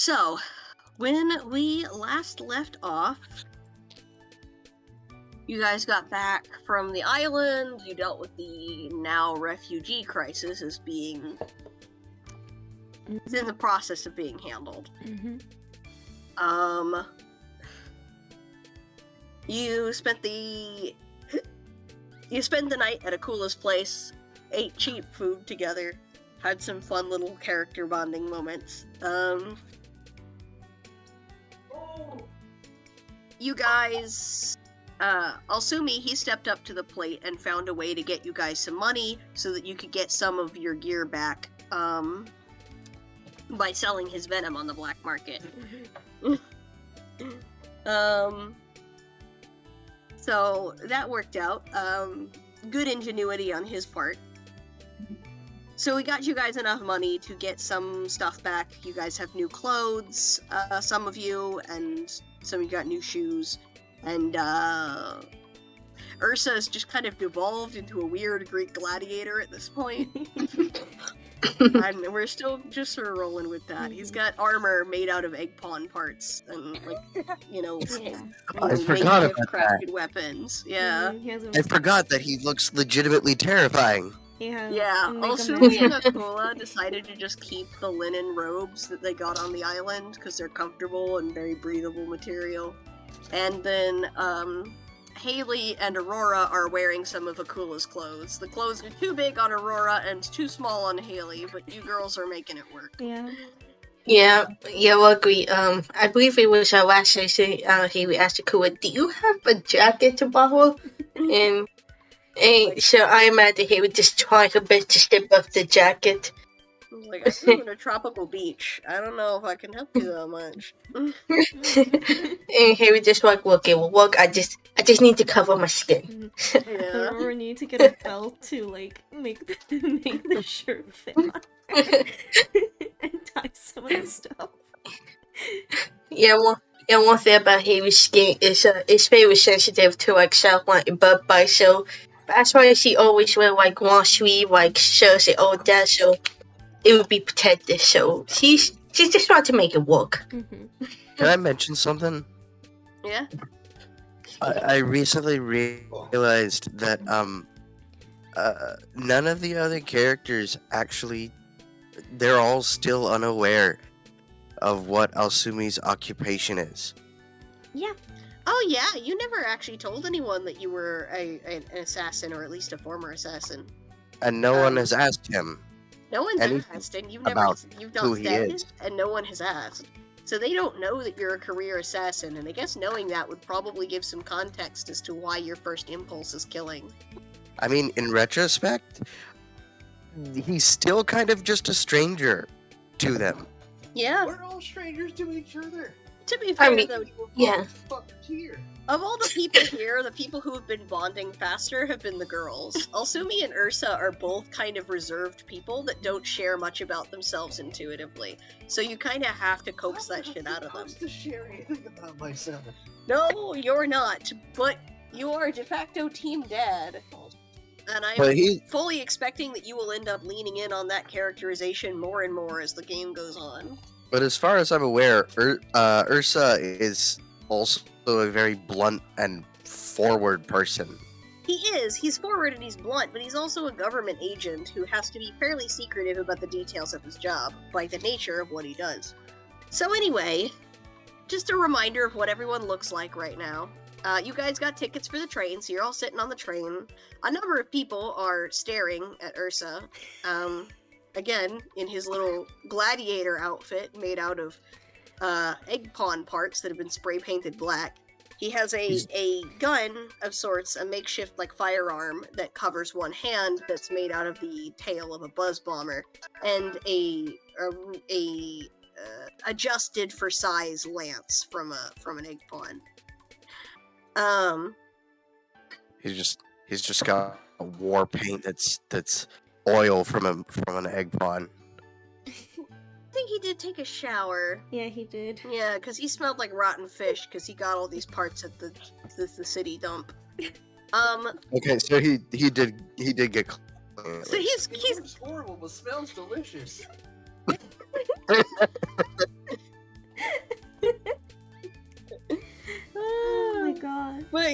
So, when we last left off, you guys got back from the island, you dealt with the now refugee crisis as being... It's in the process of being handled. Mm-hmm. You spent the night at Akula's place, ate cheap food together, had some fun little character bonding moments. You guys, Alsumi, he stepped up to the plate and found a way to get you guys some money so that you could get some of your gear back, by selling his venom on the black market. So that worked out. Good ingenuity on his part. So we got you guys enough money to get some stuff back. You guys have new clothes, some of you, and some of you got new shoes. And Ursa's just kind of devolved into a weird Greek gladiator at this point. And we're still just sort of rolling with that. He's got armor made out of egg pawn parts and, I forgot about crafted that. weapons. Yeah. I forgot that he looks legitimately terrifying. Yeah. Alsumi and Akula decided to just keep the linen robes that they got on the island because they're comfortable and very breathable material. And then, Haley and Aurora are wearing some of Akula's clothes. The clothes are too big on Aurora and too small on Haley, but you girls are making it work. Yeah, we'll agree. I believe it was our last session, Haley asked Akula, do you have a jacket to borrow? and so I imagine he would just try her best to step up the jacket. I was like, I live in a tropical beach. I don't know if I can help you that much. And he would just like, okay, well, look, I just need to cover my skin. Yeah. Or we need to get a belt to make the shirt fit on and tie some of the stuff. Yeah, one thing about Haley's skin is it's very sensitive to sunlight and bug bites, so that's why she always wear long sleeve shirts and all that, so it would be protected. So she's just trying to make it work. Mm-hmm. Can I mention something? Yeah? I recently realized that none of the other characters actually, they're all still unaware of what Alsumi's occupation is. Yeah. Oh yeah, you never actually told anyone that you were an assassin, or at least a former assassin. And no one has asked him. No one's Anything asked, and you've about not who he said, is. and no one has asked. So they don't know that you're a career assassin, and I guess knowing that would probably give some context as to why your first impulse is killing. I mean, in retrospect, he's still kind of just a stranger to them. Yeah. We're all strangers to each other. To be fair, mean, though, Yeah. Fuckers here. of all the people here, the people who have been bonding faster have been the girls. Alsumi and Ursa are both kind of reserved people that don't share much about themselves intuitively. So you kind of have to coax that shit out of them. I'm supposed to share anything about myself. No, you're not. But you are de facto team dad. And I'm But he, fully expecting that you will end up leaning in on that characterization more and more as the game goes on. but as far as I'm aware, Ursa is also a very blunt and forward person. He is. He's forward and he's blunt, but he's also a government agent who has to be fairly secretive about the details of his job, by the nature of what he does. So anyway, just a reminder of what everyone looks like right now. You guys got tickets for the train, so you're all sitting on the train. A number of people are staring at Ursa. Again, in his little gladiator outfit made out of egg pawn parts that have been spray painted black. He has a gun of sorts, a makeshift firearm that covers one hand that's made out of the tail of a buzz bomber, and a adjusted for size lance from an egg pawn. He's just got a war paint that's oil from an egg pawn. I think he did take a shower. Yeah, he did. Yeah, because he smelled like rotten fish because he got all these parts at the city dump. Okay, so he did get clean. So he's It looks horrible, but smells delicious. god. But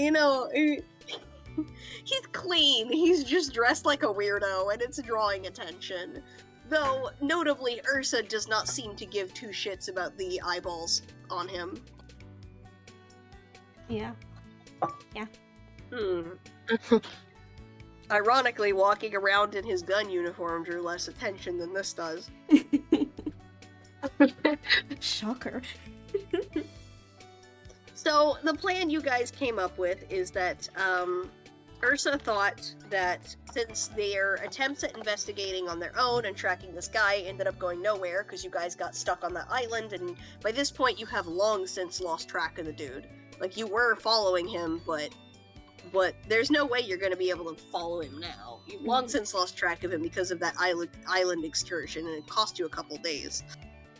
he's clean. He's just dressed like a weirdo, and it's drawing attention. Though, notably, Ursa does not seem to give two shits about the eyeballs on him. Yeah. Ironically, walking around in his gun uniform drew less attention than this does. Shocker. So, the plan you guys came up with is that, Ursa thought that since their attempts at investigating on their own and tracking this guy ended up going nowhere because you guys got stuck on that island, and by this point you have long since lost track of the dude. Like, you were following him, but there's no way you're going to be able to follow him now. You've long since lost track of him because of that island excursion, and it cost you a couple days.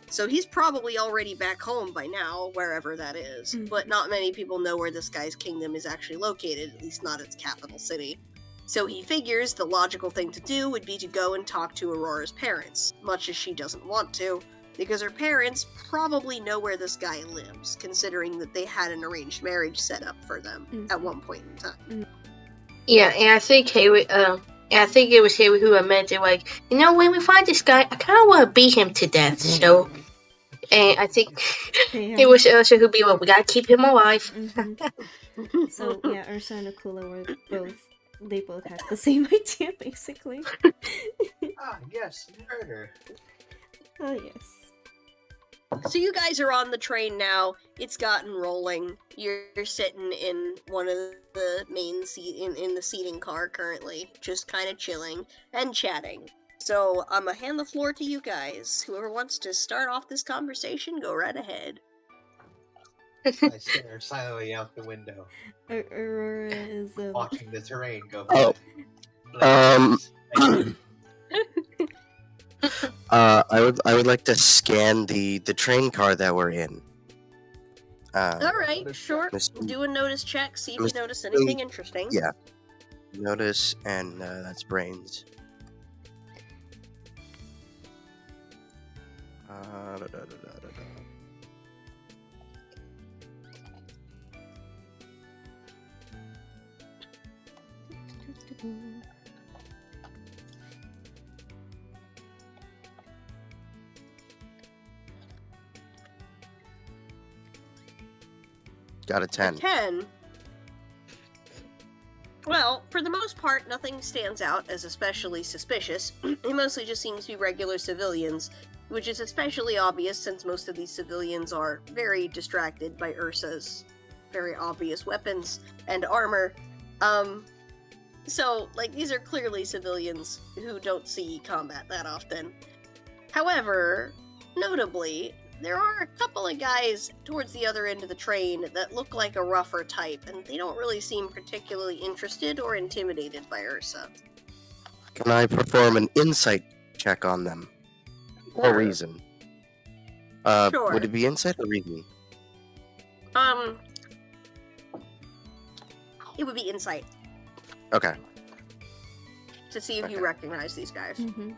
So he's probably already back home by now, wherever that is. But not many people know where this guy's kingdom is actually located, at least not its capital city. So he figures the logical thing to do would be to go and talk to Aurora's parents, much as she doesn't want to, because her parents probably know where this guy lives, considering that they had an arranged marriage set up for them at one point in time. Yeah, and I think it was Haley who admitted, like, when we find this guy, I kind of want to beat him to death, so... And I think it was Ursa who'd be like, we gotta keep him alive. So, yeah, Ursa and Akula they both had the same idea, basically. Yes, murder. Oh, yes. So you guys are on the train now. It's gotten rolling. You're sitting in one of the main in the seating car currently, just kind of chilling and chatting. So I'm gonna hand the floor to you guys. Whoever wants to start off this conversation, go right ahead. I stare silently out the window, Aurora is watching the terrain go Oh. by. I would like to scan the train car that we're in. Alright, sure. Miss- Do a notice check, see if you Miss- notice anything interesting. Yeah. Notice, and that's brains. Da, da, da, da, da, da. Got a 10. 10. Well, for the most part, nothing stands out as especially suspicious. It mostly just seems to be regular civilians, which is especially obvious since most of these civilians are very distracted by Ursa's very obvious weapons and armor. So, these are clearly civilians who don't see combat that often. However, notably, there are a couple of guys towards the other end of the train that look like a rougher type, and they don't really seem particularly interested or intimidated by Ursa. Can I perform an insight check on them? Or reason? Sure. Would it be insight or reason? It would be insight Okay. to see if you Okay. recognize these guys. Mm-hmm.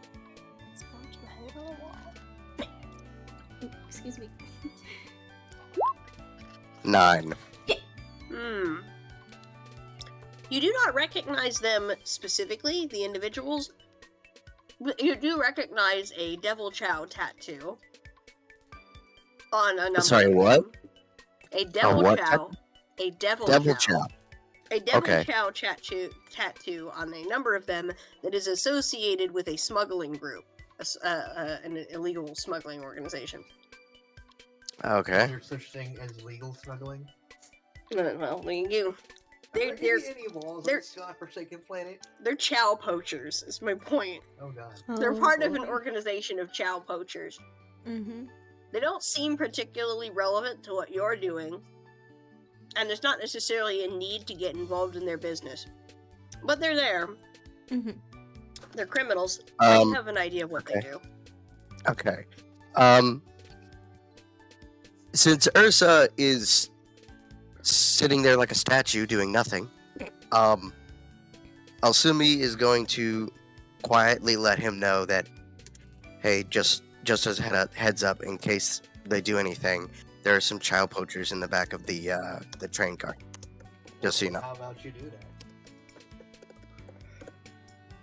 Excuse me. 9. You do not recognize them specifically, the individuals, but you do recognize a Devil Chow tattoo on a number Sorry, of what? them. A Devil what Chow. A Devil Chow. A Devil Okay. Chow tattoo on a number of them that is associated with a smuggling group, an illegal smuggling organization. Okay. There's such thing as legal smuggling. Well, they're Are there any walls on they're- this godforsaken planet? they're Chow poachers. Is my point. Oh god. They're part of an boy. organization of Chow poachers. Mm-hmm. They don't seem particularly relevant to what you're doing, and there's not necessarily a need to get involved in their business. But they're there. Mm-hmm. They're criminals. I Um, have an idea of what they okay. do. Okay. Since Ursa is sitting there like a statue doing nothing, Alsumi is going to quietly let him know that, hey, just as a heads up, in case they do anything, there are some child poachers in the back of the train car. Just so you know. How about you do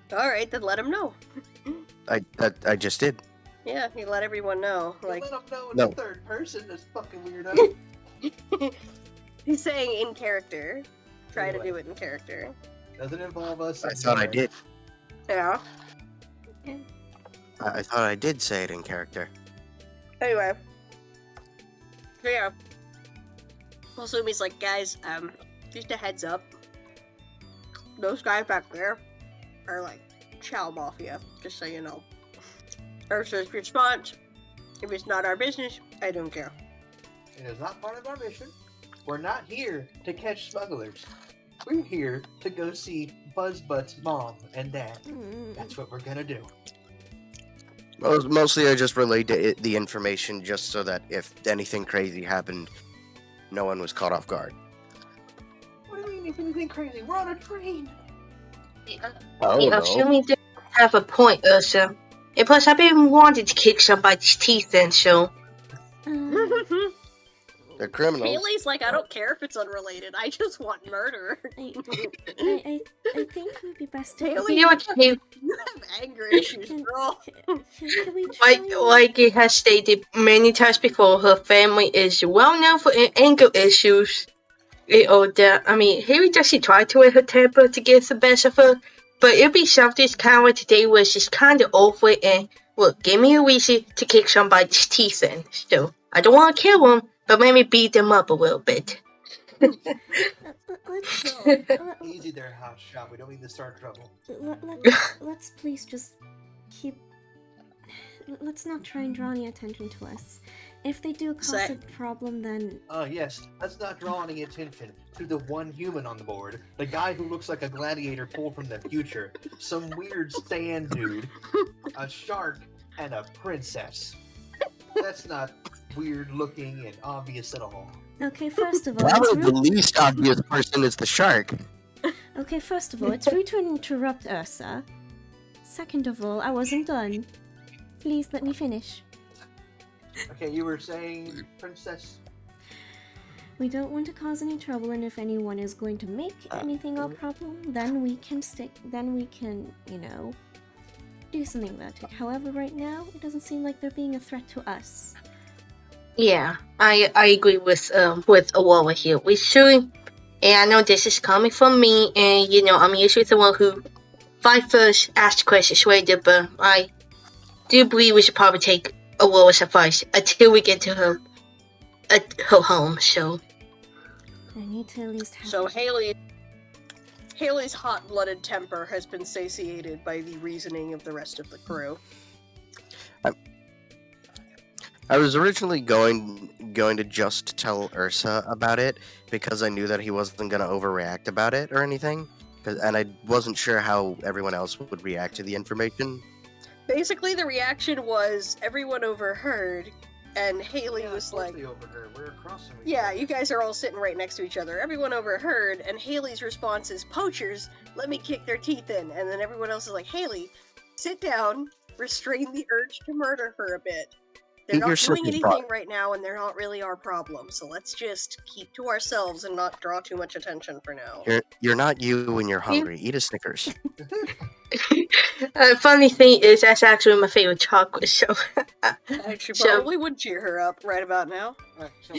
that? All right, then let him know. I just did. Yeah, you let everyone know. Like Let them know in No. the third person. That's fucking weirdo. he's saying in character. Try to Anyway. do it in character. Doesn't involve us. I thought I did. Yeah. I thought I did say it in character. Anyway. So yeah. Well, Sumi's like, guys, just a heads up. Those guys back there are like Chow Mafia, just so you know. Ursa's response, if it's not our business, I don't care. It is not part of our mission. We're not here to catch smugglers. We're here to go see Buzzbutt's mom and dad. That's what we're gonna do. Mostly I just relayed the information just so that if anything crazy happened, no one was caught off guard. What do you mean if anything crazy? We're on a train. Oh, You no. Sumi did have a point, Ursa. And plus, I've been wanting to kick somebody's teeth in, so... They're criminals. Haley's like, I don't care if it's unrelated. I just want murder. I think it would be best to. Haley, You know what, you have anger issues, girl. Can we try? like it has stated many times before, her family is well known for anger issues. Harry doesn't try to let her temper to get the best of her, but it'd be something kind of today was just kind of over it and, look, give me a reason to kick somebody's teeth in. So, I don't want to kill them, but maybe beat them up a little bit. Easy there, House Shop. We don't need to start trouble. Let's please just keep. Let's not try and draw any attention to us. If they do cause a problem, then Yes. Let's not draw any attention to the one human on the board. The guy who looks like a gladiator pulled from the future. Some weird sand dude. A shark and a princess. That's not weird looking and obvious at all. okay. First of all, it's Probably the rude. least obvious person is the shark. Okay, first of all, it's rude to interrupt Ursa. Second of all, I wasn't done. Please let me finish. Okay, you were saying, Princess? We don't want to cause any trouble, and if anyone is going to make anything a problem, then we can do something about it. However, right now, it doesn't seem like they're being a threat to us. Yeah, I agree with Aurora here. We should, and I know this is coming from me, and I'm usually the one who fight first, ask questions later, but I do believe we should probably take Aurora's advice until we get to her home. So I need to at least have. So Haley's hot-blooded temper has been satiated by the reasoning of the rest of the crew. I was originally going to just tell Ursa about it because I knew that he wasn't going to overreact about it or anything, and I wasn't sure how everyone else would react to the information. Basically, the reaction was everyone overheard, and Haley was like, overheard. We're across from each yeah, other. you guys are all sitting right next to each other. Everyone overheard, and Haley's response is, poachers, let me kick their teeth in. And then everyone else is like, Haley, sit down, restrain the urge to murder her a bit. They're Eat not your doing slippery anything butt. right now, and they're not really our problem. So let's just keep to ourselves and not draw too much attention for now. You're not you when you're hungry. Eat a Snickers. funny thing is that's actually my favorite chocolate. So I should So- probably would cheer her up right about now. Alright, so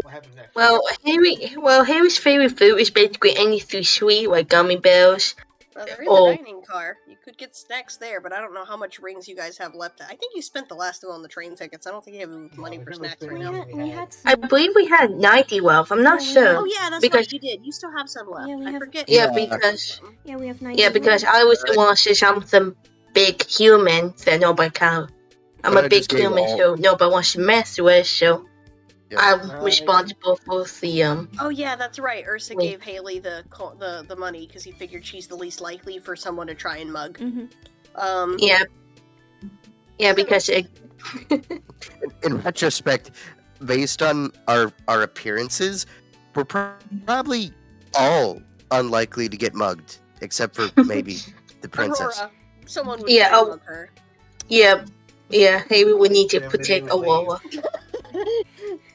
what happens next? Harry's favorite food is basically anything sweet like gummy bears. There is Oh. a dining car. You could get snacks there, but I don't know how much rings you guys have left. I think you spent the last of them on the train tickets. I don't think you have money we for haven't snacks spent right We now. any. had, we had I some. believe we had 90 left. I'm not Yeah, we sure. Oh yeah, that's Because- right. You did. You still have some left. Yeah, we I have- forget. Yeah, you have because- some. Yeah, we have 9. Yeah, because I was the one since I'm the big human that nobody can. I'm But a I big just gave human, all- so nobody wants to mess with. So Yeah. I'm Alright. responsible for the Oh yeah, that's right. Ursa Wait. gave Haley the money because he figured she's the least likely for someone to try and mug. Mm-hmm. yeah because In retrospect, based on our appearances, we're probably all unlikely to get mugged, except for maybe the princess. Aurora, someone would Yeah, try and oh. mug her. yeah Harry would need to Yeah, but protect anyway, Aurora.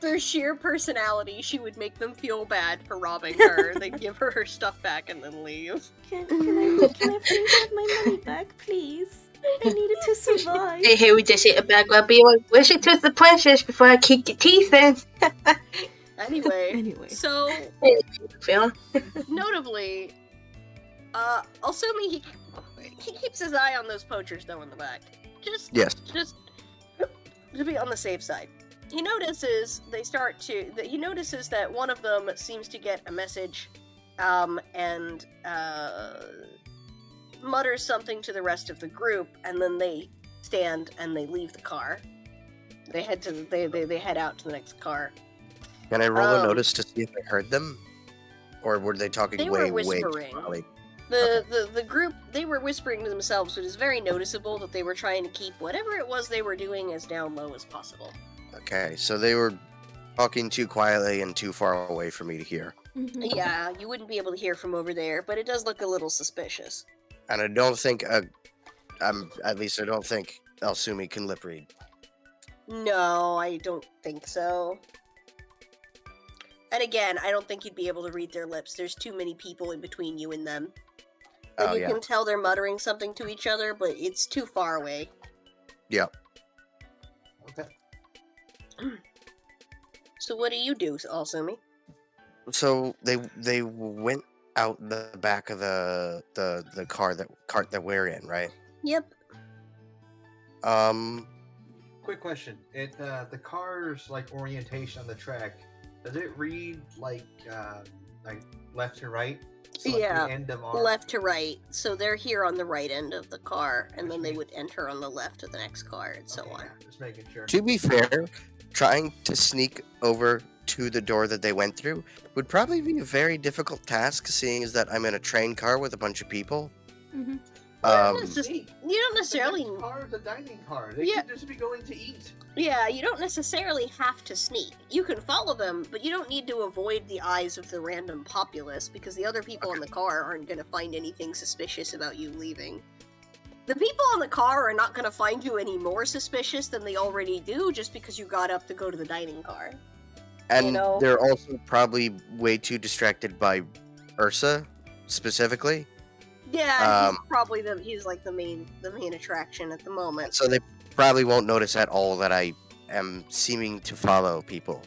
their sheer personality, she would make them feel bad for robbing her. They'd give her her stuff back and then leave. Can I please have my money back, please? I need it to survive. Hey, Harry just ate a bag of beer. Wish it to the princess before I kick your teeth in. Anyway. So, Phil. notably, Alsumi, he keeps his eye on those poachers, though, in the back. Just to be on the safe side. He notices that one of them seems to get a message, and mutters something to the rest of the group, and then they stand and they leave the car. They head out to the next car. Can I roll a notice to see if I heard them? Or were they talking They way, were way whispering. too loudly? The group, they were whispering to themselves, but it's very noticeable that they were trying to keep whatever it was they were doing as down low as possible. Okay, so they were talking too quietly and too far away for me to hear. Mhm. Yeah, you wouldn't be able to hear from over there, but it does look a little suspicious. And I don't think, I don't think Alsumi can lip read. No, I don't think so. And again, I don't think you'd be able to read their lips. There's too many people in between you and them. And Oh, you yeah. can tell they're muttering something to each other, but it's too far away. Yep. Okay. So what do you do, Alsumi? So they went out the back of the cart that we're in, right? Yep. Quick question. The car's like orientation on the track, does it read like left to right? So, like, Yeah, the end of our... left to right. So they're here on the right end of the car, and then they would enter on the left of the next car, and so Okay, on. yeah, just making sure. To be fair, trying to sneak over to the door that they went through would probably be a very difficult task, seeing as that I'm in a train car with a bunch of people. Mhm. It's just- Hey, You don't the necessarily... next car is a dining car. They Yeah. could just be going to eat. Yeah, you don't necessarily have to sneak. You can follow them, but you don't need to avoid the eyes of the random populace, because the other people in the car aren't going to find anything suspicious about you leaving. The people in the car are not going to find you any more suspicious than they already do just because you got up to go to the dining car. And know? they're also probably way too distracted by Ursa, specifically. Yeah, he's like the main attraction at the moment. So they probably won't notice at all that I am seeming to follow people.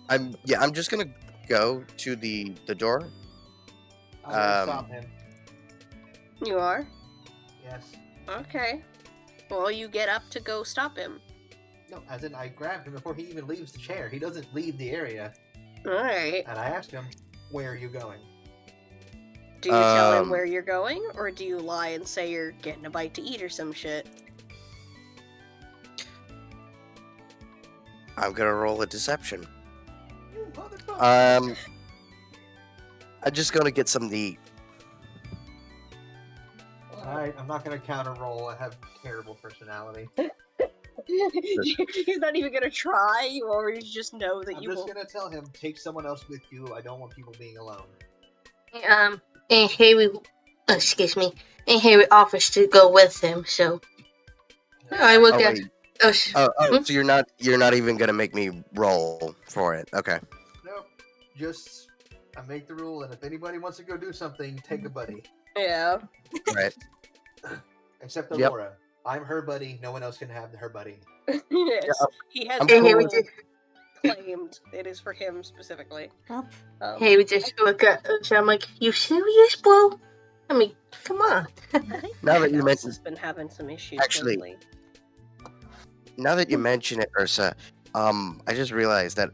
I'm just gonna go to the door. I'm gonna Um, stop him. You are? Yes. Okay. Well, you get up to go stop him. No, as in I grabbed him before he even leaves the chair. He doesn't leave the area. Alright. And I asked him, "Where are you going?" Do you tell him Um, where you're going, or do you lie and say you're getting a bite to eat or some shit? I'm gonna roll a deception. You motherfucker. I'm just gonna get something to eat. Alright, I'm not gonna counter roll. I have terrible personality. He's not even gonna try. You already just know that I'm you just will. gonna tell him, take someone else with you. I don't want people being alone. And Harry, excuse me, and Harry offers to go with him. So, I will Oh, get. wait. Oh, So you're not even gonna make me roll for it. Okay. Nope. Just I make the rule, and if anybody wants to go do something, take a buddy. Yeah. Right. Except Yep. Laura. I'm her buddy. No one else can have her buddy. Yes. He has I'm and cool Harry with just, claimed it is for him specifically. Up. Harry just look at us. I'm like, you serious, bro? I mean, come on. I think Now that Brian you Ellis mention- has been having some issues Actually- lately. Now that you mention it, Ursa, I just realized that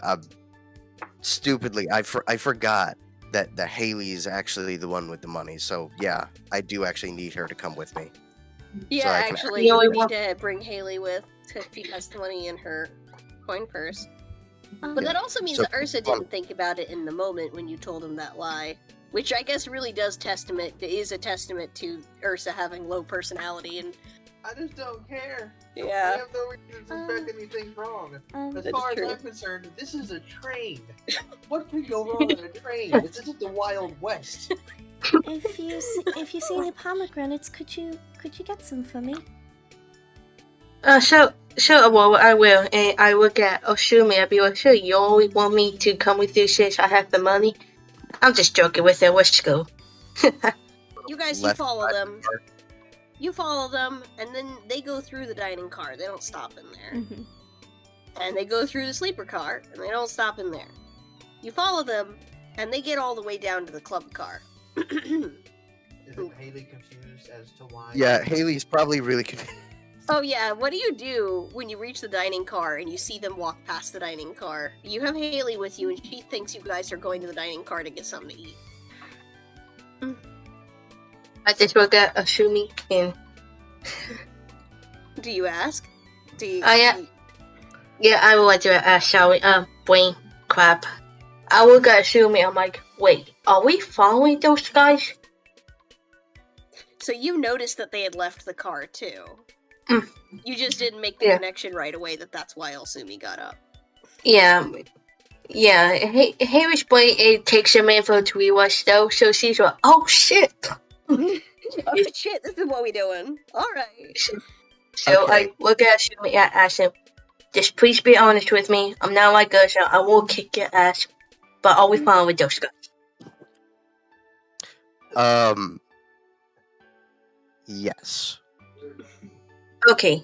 stupidly I forgot that Haley is actually the one with the money. So yeah, I do actually need her to come with me. Yeah, I can- actually, You you only need want- to bring Haley with to she has the money in her coin purse. But Um, that also means So- that Ursa didn't think about it in the moment when you told him that lie. Which I guess really is a testament to Ursa having low personality and I just don't care. I yeah. have no reason to suspect anything wrong. As That is far as true. I'm concerned, this is a train. What could go wrong in a train? This isn't the Wild West. if you see any pomegranates, could you get some for me? So sure, well, I will, and I will get Oshumi. I'll be like, sure, you only want me to come with you since I have the money? I'm just joking with it. Let's go. You guys, Left you follow side them. car. You follow them, and then they go through the dining car. They don't stop in there. Mhm. And they go through the sleeper car, and they don't stop in there. You follow them, and they get all the way down to the club car. Isn't Haley confused as to why? Yeah, Haley's probably really confused. Oh yeah, what do you do when you reach the dining car and you see them walk past the dining car? You have Haley with you, and she thinks you guys are going to the dining car to get something to eat. I just will get Oshumi and Do you ask? Do you? Oh, yeah. do you- yeah, I would like to ask, shall we? Wayne, crap. I will get Oshumi. I'm like, wait, are we following those guys? So you noticed that they had left the car too. Mm. You just didn't make the Yeah. connection right away that that's why Elsumi got up. Yeah. Yeah, Harry's boy it takes a minute for it to rewatch though, so she's like, oh shit! Oh shit, this is what we doing. Alright. So Okay. I look at Shumi and ask him, just please be honest with me. I'm not like us, I will kick your ass. But are we fine with those guys? Yes. Okay.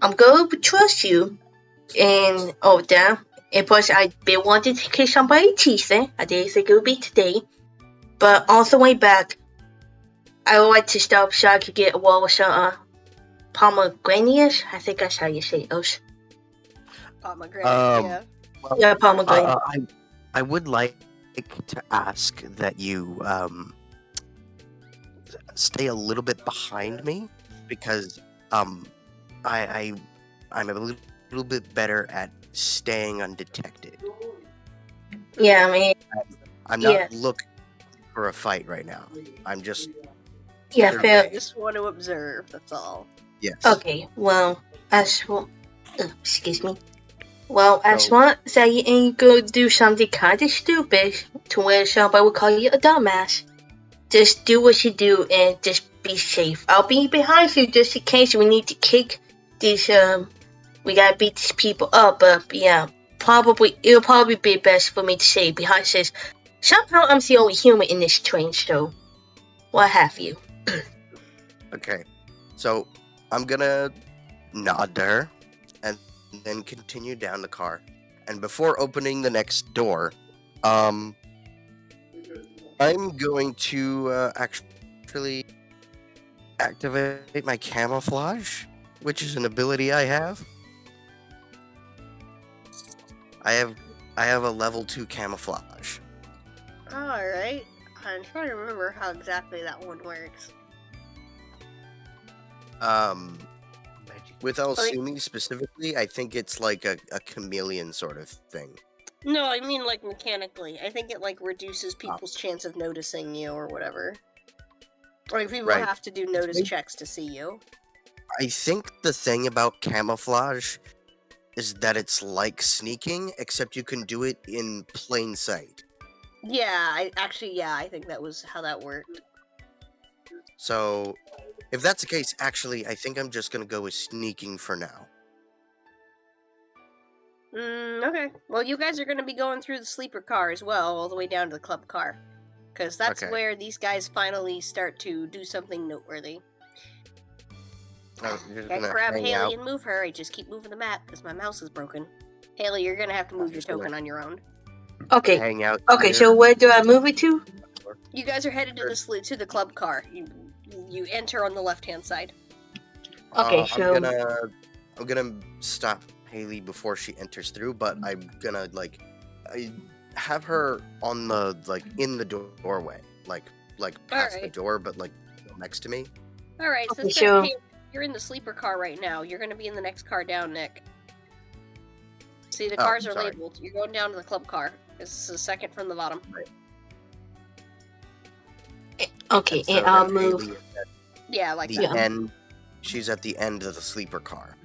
I'm going to trust you. And, oh damn. And plus, I've been wanting to kiss somebody's teeth. I didn't think it would be today. But on the way back, I would like to stop so I could get a wall of some pomegranates. I think that's how you say those. Pomegranate, yeah. Well, Yeah, pomegranate. I would like to ask that you stay a little bit behind me because I'm a little bit better at staying undetected. Yeah, I mean, I'm not Yeah. looking for a fight right now. I'm just yeah, Sure. fair. I just want to observe, that's all. yes. Okay, well, as well, excuse me. Well, as So- long as you ain't gonna do something kind of stupid to where somebody will call you a dumbass, just do what you do and just be safe. I'll be behind you just in case we need to kick these. We gotta beat these people up. But yeah, it'll probably be best for me to stay behind since somehow I'm the only human in this train. So, what have you? Okay. So I'm gonna nod to her and then continue down the car. And before opening the next door, I'm going to actually activate my camouflage, which is an ability I have. I have a level 2 camouflage. Alright. I'm trying to remember how exactly that one works. Magic. With Elsumi specifically, I think it's like a chameleon sort of thing. No, I mean like mechanically. I think it like reduces people's chance of noticing you or whatever. Like people Right. have to do notice big- checks to see you. I think the thing about camouflage is that it's like sneaking, except you can do it in plain sight. Yeah, I think that was how that worked. So, if that's the case, actually, I think I'm just gonna go with sneaking for now. Okay. Well, you guys are going to be going through the sleeper car as well, all the way down to the club car. Because that's Okay. where these guys finally start to do something noteworthy. Oh, you're just Can't gonna grab hang Haley out. and move her. I just keep moving the map because my mouse is broken. Haley, you're going to have to move your just gonna- token on your own. Okay. Hang out. Okay. here. So where do I move it to? You guys are headed to the club car. You enter on the left-hand side. Okay, so- I'm gonna stop Haley before she enters through, but I'm gonna I have her on the in the doorway, like past the Alright. door, but next to me. All right, Okay, since so- you're in the sleeper car right now, you're going to be in the next car down, Nick. See, the Oh, cars are sorry. labeled. You're going down to the club car. This is the second from the bottom. Okay, So and I'll then move. Haley is at Yeah, like the that. Yeah. end. She's at the end of the sleeper car,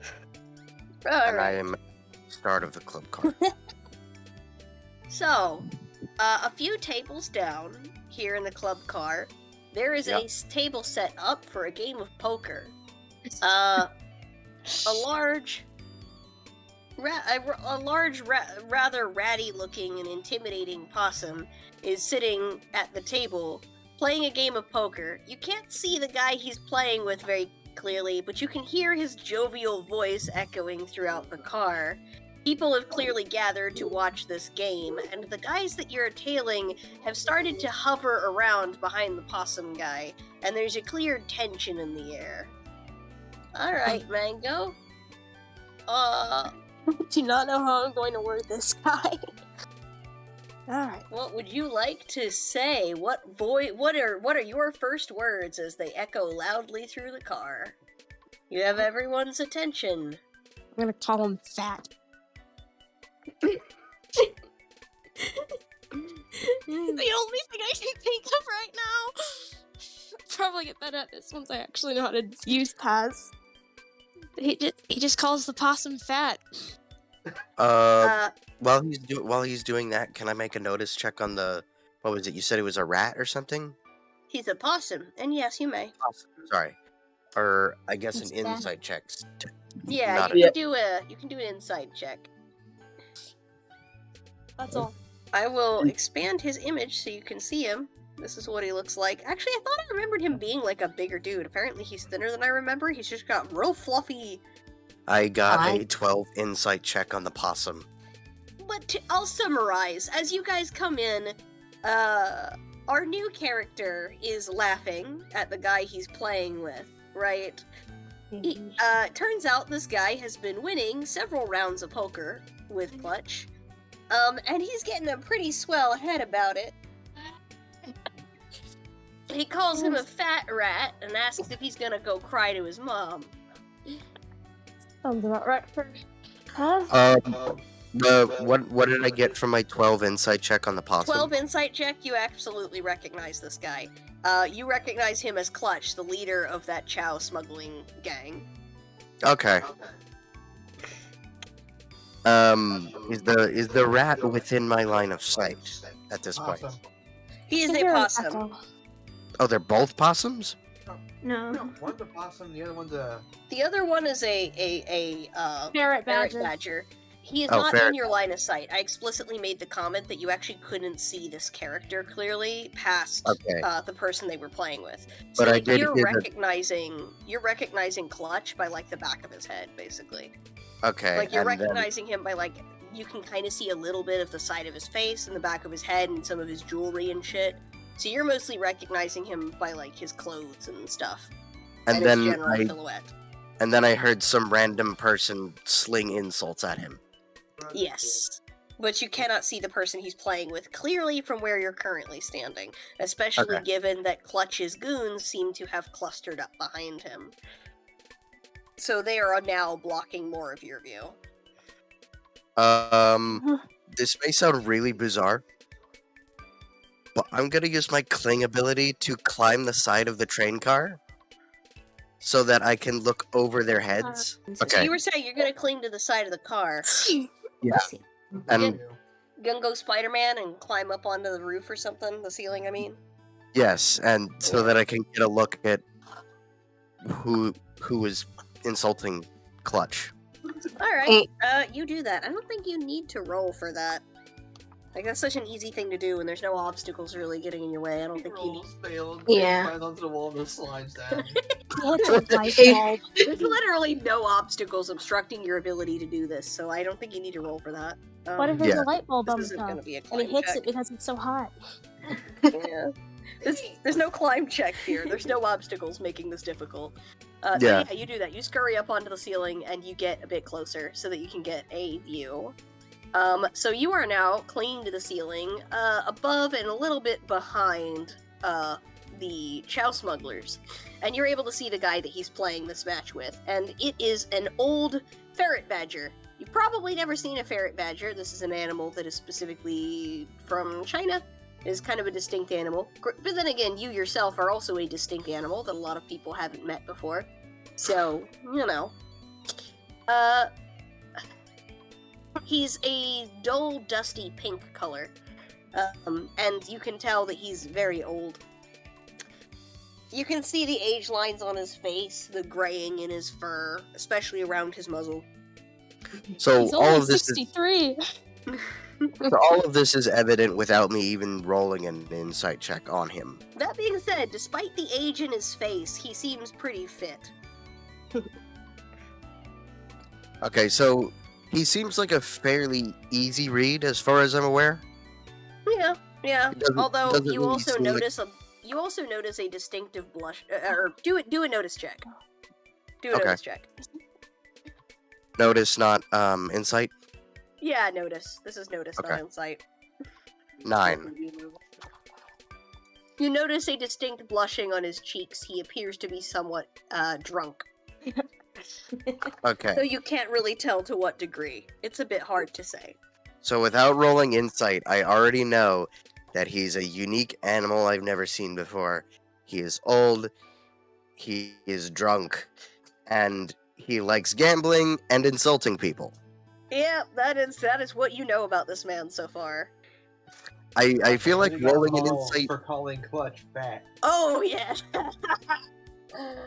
All and I right. am at the start of the club car. So, a few tables down here in the club car, there is Yeah. a table set up for a game of poker. A large, rather ratty-looking and intimidating possum is sitting at the table playing a game of poker. You can't see the guy he's playing with very clearly, but you can hear his jovial voice echoing throughout the car. People have clearly gathered to watch this game, and the guys that you're tailing have started to hover around behind the possum guy, and there's a clear tension in the air. Alright, Mango. Do not know how I'm going to word this guy. Alright. What would you like to say? What are your first words as they echo loudly through the car? You have everyone's attention. I'm gonna call him fat. The only thing I can think of right now. Probably get better at this once I actually know how to use Paz. He just calls the possum fat. While he's doing that, can I make a notice check on the, what was it? You said it was a rat or something? He's a possum, and yes, you may. Sorry, or I guess It's an that. insight check. Yeah, Not you can do an inside check. That's all. I will expand his image so you can see him. This is what he looks like. Actually, I thought I remembered him being like a bigger dude. Apparently, he's thinner than I remember. He's just got real fluffy. I got a 12 insight check on the possum. But I'll summarize. As you guys come in, our new character is laughing at the guy he's playing with, right? Turns out this guy has been winning several rounds of poker with Clutch. And he's getting a pretty swell head about it. He calls him a fat rat and asks if he's gonna go cry to his mom. Sounds about right for Paz. What did I get from my 12 insight check on the possum? 12 insight check, you absolutely recognize this guy. You recognize him as Clutch, the leader of that Chow smuggling gang. Okay. Is the rat within my line of sight at this point? Awesome. He is a You're an possum. echo. Oh, they're both possums? No. No, one's a possum, the other one's a... The other one is a Ferret ferret badger. badger. He is Oh, not in ferret. your line of sight. I explicitly made the comment that you actually couldn't see this character clearly past Okay. the person they were playing with. But So I like, did you're hear that- recognizing Clutch by like the back of his head, basically. Okay. Like you're and then- recognizing him by like you can kind of see a little bit of the side of his face and the back of his head and some of his jewelry and shit. So you're mostly recognizing him by like his clothes and stuff. and his then general silhouette. I heard some random person sling insults at him. Yes. But you cannot see the person he's playing with clearly from where you're currently standing, especially Okay. given that Clutch's goons seem to have clustered up behind him. So they are now blocking more of your view. This may sound really bizarre, but I'm gonna use my cling ability to climb the side of the train car so that I can look over their heads. So Okay. you were saying you're gonna cling to the side of the car. Yeah. And Gonna go Spider-Man and climb up onto the roof or something? The ceiling, I mean? yes, and so that I can get a look at who is insulting Clutch. Alright, you do that. I don't think you need to roll for that. Like, that's such an easy thing to do, and there's no obstacles really getting in your way. I don't think you need... rolls, fails, Yeah. climbs onto the wall and just slides down. What's a light bulb? There's literally no obstacles obstructing your ability to do this, so I don't think you need to roll for that. What if there's Yeah. a light bulb on this the isn't top? gonna be a And climb it hits check. it because it's so hot. Yeah. There's no climb check here. There's no obstacles making this difficult. So Yeah. yeah, you do that. You scurry up onto the ceiling and you get a bit closer so that you can get a view. So you are now clinging to the ceiling, above and a little bit behind the Chow smugglers, and you're able to see the guy that he's playing this match with, and it is an old ferret badger. You've probably never seen a ferret badger. This is an animal that is specifically from China. It is kind of a distinct animal. But then again, you yourself are also a distinct animal that a lot of people haven't met before. So, you know. He's a dull, dusty pink color. And you can tell that he's very old. You can see the age lines on his face, the graying in his fur, especially around his muzzle. So He's all only of this is 63. so all of this is evident without me even rolling an insight check on him. That being said, despite the age in his face, he seems pretty fit. Okay, so he seems like a fairly easy read as far as I'm aware. Yeah. Although doesn't you really also seem like- notice a distinctive blush. Or do a notice check. Do a Okay. notice check. Notice, not insight. Yeah, notice. This is notice, Okay. not insight. 9. You notice a distinct blushing on his cheeks. He appears to be somewhat drunk. Okay. Though you can't really tell to what degree. It's a bit hard to say. So without rolling insight, I already know that he's a unique animal I've never seen before. He is old, he is drunk, and he likes gambling and insulting people. Yeah, that is what you know about this man so far. I feel like He got rolling an balls insight. for calling Clutch fat. Oh yeah.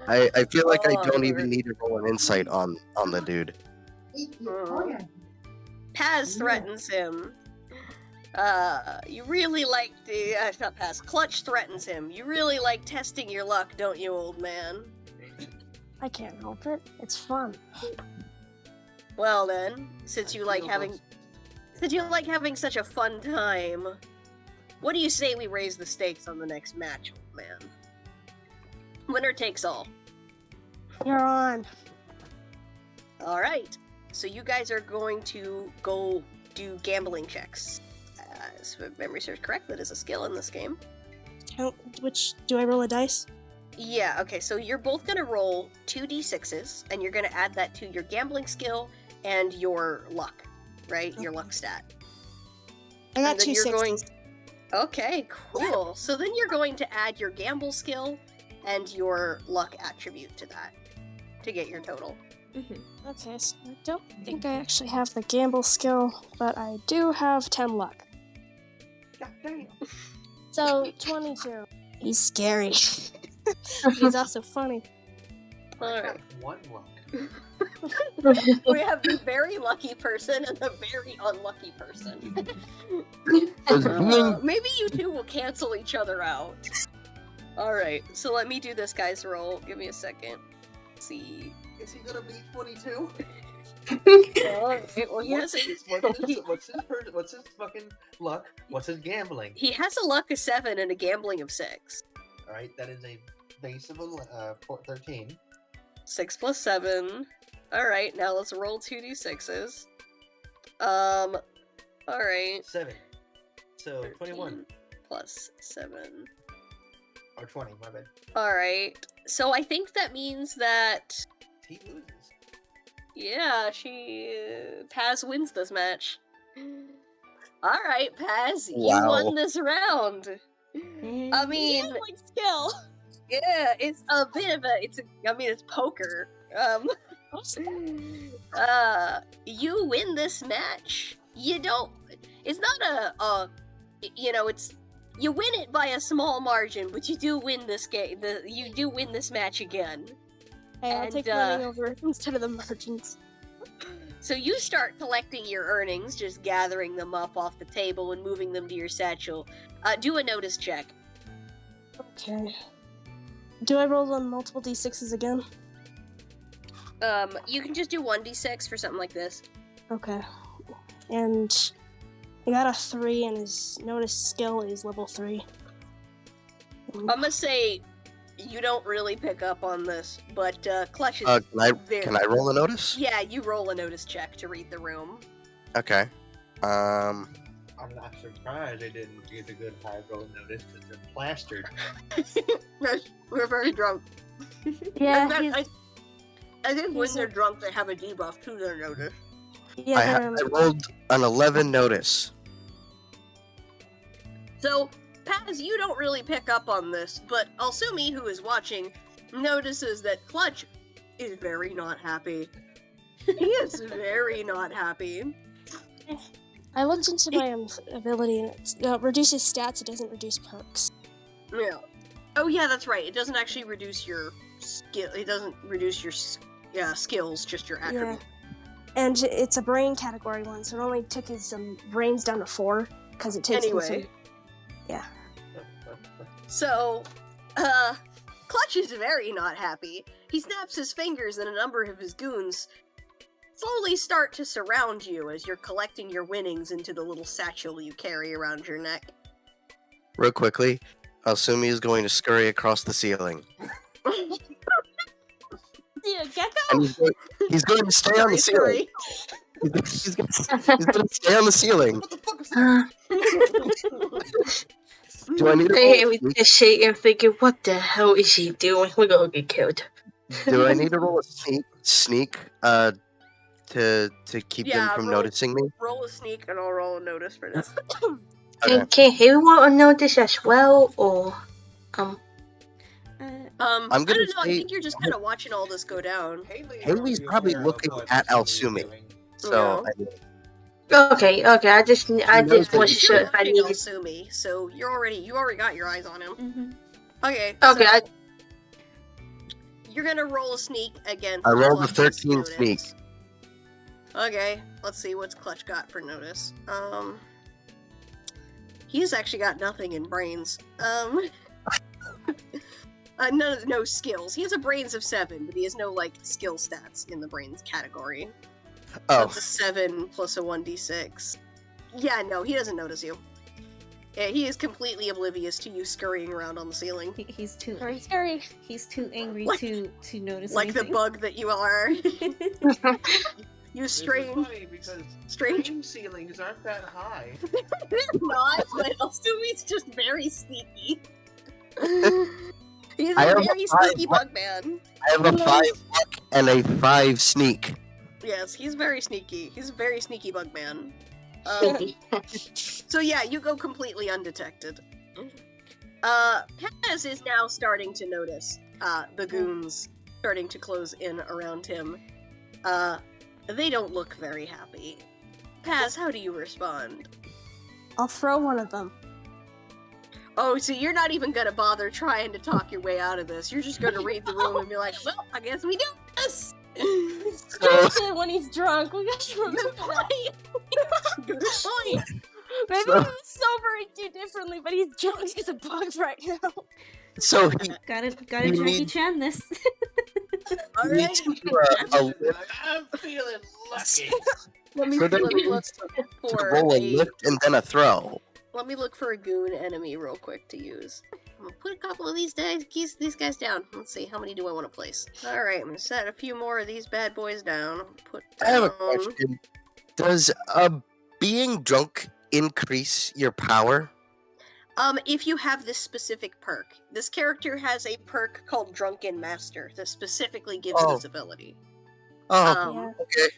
I feel like I Oh, don't Lord. even need to roll an insight on the dude. Paz threatens him. You really like the not Paz. Clutch threatens him. You really like testing your luck, don't you, old man? I can't help it. It's fun. Well then, since you like having such a fun time, what do you say we raise the stakes on the next match, old man? Winner takes all. You're on. All right. So you guys are going to go do gambling checks. If memory serves correct, that is a skill in this game. Which do I roll a dice? Yeah, okay, so you're both gonna roll 2d6s, and you're gonna add that to your gambling skill and your luck, right? Your luck stat. I got And then two you're sixes. going- Okay, cool. So then you're going to add your gamble skill and your luck attribute to that to get your total. Okay, so I don't think I actually have the gamble skill, but I do have 10 luck. God damn. So 22. He's scary. He's also funny. All I right. got 1 luck. We have the very lucky person and the very unlucky person. Maybe you two will cancel each other out. Alright, so let me do this guy's roll. Give me a second. Let's see. Is he gonna beat 22? Alright, well, What's his fucking luck? What's his gambling? he has a luck of 7 and a gambling of 6. Alright, that is a base of 13. 6 plus 7. Alright, now let's roll 2d6s. Alright. 7. So 21. Plus 7. Or 20, my bad. Alright, so I think that means that, He loses. yeah, Paz wins this match. Alright, Paz, you Wow. won this round. I mean, He has, like, skill. yeah, it's a bit of it's poker. You win this match. You don't, it's not you win it by a small margin, but you do win this game. You do win this match again. Hey, I'll And, take winning over instead of the margins. So you start collecting your earnings, just gathering them up off the table and moving them to your satchel. Do a notice check. Okay. Do I roll on multiple d6s again? You can just do 1d6 for something like this. Okay. And he got a 3, and his notice skill is level 3. I'm gonna say you don't really pick up on this, but Clutch is Can I roll a notice? Yeah, you roll a notice check to read the room. Okay. I'm not surprised they didn't get a good high roll notice because they're plastered. We're very drunk. Yeah, I think when he's they're a- drunk, they have a debuff to their notice. yeah, I rolled an 11 notice. So, Paz, you don't really pick up on this, but Alsumi, who is watching, notices that Clutch is very not happy. He is very not happy. I looked into my ability, and it reduces stats, it doesn't reduce perks. Yeah. Oh yeah, that's right. It doesn't actually reduce your skill. It doesn't reduce your skills, just your attribute. And it's a brain category 1, so it only took his brains down to 4 because it takes him some. Yeah. So, Clutch is very not happy. He snaps his fingers, and a number of his goons slowly start to surround you as you're collecting your winnings into the little satchel you carry around your neck. Real quickly, Asumi is going to scurry across the ceiling. Yeah, gecko. And he's going to stay on the ceiling. He's going to stay on the ceiling. What the fuck is Do I need Hey, to we just shaking, thinking, what the hell is he doing? We're gonna get killed. do I need to roll a sneak to keep them from noticing me? Roll a sneak, and I'll roll a notice for this. Okay. And can Hayward notice as well, or I'm I gonna don't know. I say think you're just kind of watching all this go down. Haley's probably looking at Alsumi. So okay, I just knows wasn't that sure if I watching needed. Alsumi, so you already got your eyes on him. Mm-hmm. Okay. Okay, so you're gonna roll a sneak against. I rolled a Clutch's 13 notice. sneak. Okay, let's see what's Clutch got for notice. He's actually got nothing in brains. No skills. He has a brains of 7, but he has no skill stats in the brains category. Oh, That's a 7 plus a 1d6. Yeah, no, he doesn't notice you. Yeah, he is completely oblivious to you scurrying around on the ceiling. He's too Very scary. he's too angry Like- to notice Like the anything. bug that you are. You This is strange. funny because Strange. dream ceilings aren't that high. Not, but Alsumi's just very sneaky. He's I a have a very 5 sneaky luck. bug man. I have a 5 luck and a 5 sneak. Yes, he's very sneaky. He's a very sneaky bug man. So yeah, you go completely undetected. Paz is now starting to notice the goons starting to close in around him. They don't look very happy. Paz, how do you respond? I'll throw one of them. Oh, so you're not even gonna bother trying to talk your way out of this. You're just gonna read the room and be like, well, I guess we do this! Especially when he's drunk. We got to remember Good that. point! Good point! Maybe So- he was sober and do differently, but he's drunk as a bug right now. So he Gotta You Jackie need- Chan this. Alright, needs to a lift. I'm feeling lucky. let me So then look he needs to for roll a a lift and then a throw. Let me look for a goon enemy real quick to use. I'm gonna put a couple of these guys down. Let's see, how many do I want to place? Alright, I'm gonna set a few more of these bad boys down. Put I have a down- question. Does being drunk increase your power? If you have this specific perk. This character has a perk called Drunken Master that specifically gives Oh. this ability. Oh, Yeah. okay.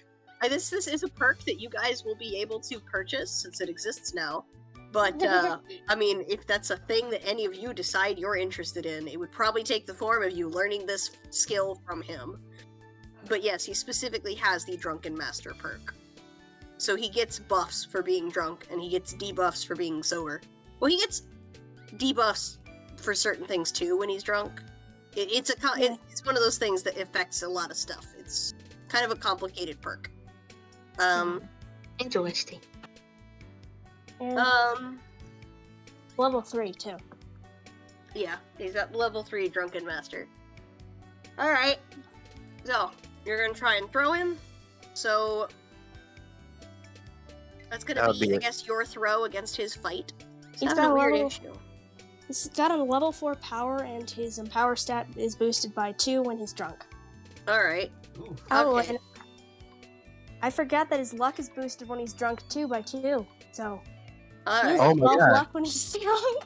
This is a perk that you guys will be able to purchase since it exists now. But, I mean, if that's a thing that any of you decide you're interested in, it would probably take the form of you learning this skill from him. But yes, he specifically has the Drunken Master perk. So he gets buffs for being drunk, and he gets debuffs for being sober. Well, he gets debuffs for certain things too when he's drunk. It's one of those things that affects a lot of stuff. It's kind of a complicated perk. Interesting. And level 3 too. Yeah, he's got level 3 Drunken Master. Alright. So, you're gonna try and throw him. So, that's gonna That'll be, be I it. guess, your throw against his fight. It's He's kind of got a a weird level- issue. He's got a level 4 power, and his power stat is boosted by 2 when he's drunk. Alright. Ooh. Oh, Okay. and I forgot that his luck is boosted when he's drunk too by 2. So he has Alright. Oh my 12 God. luck when he's drunk.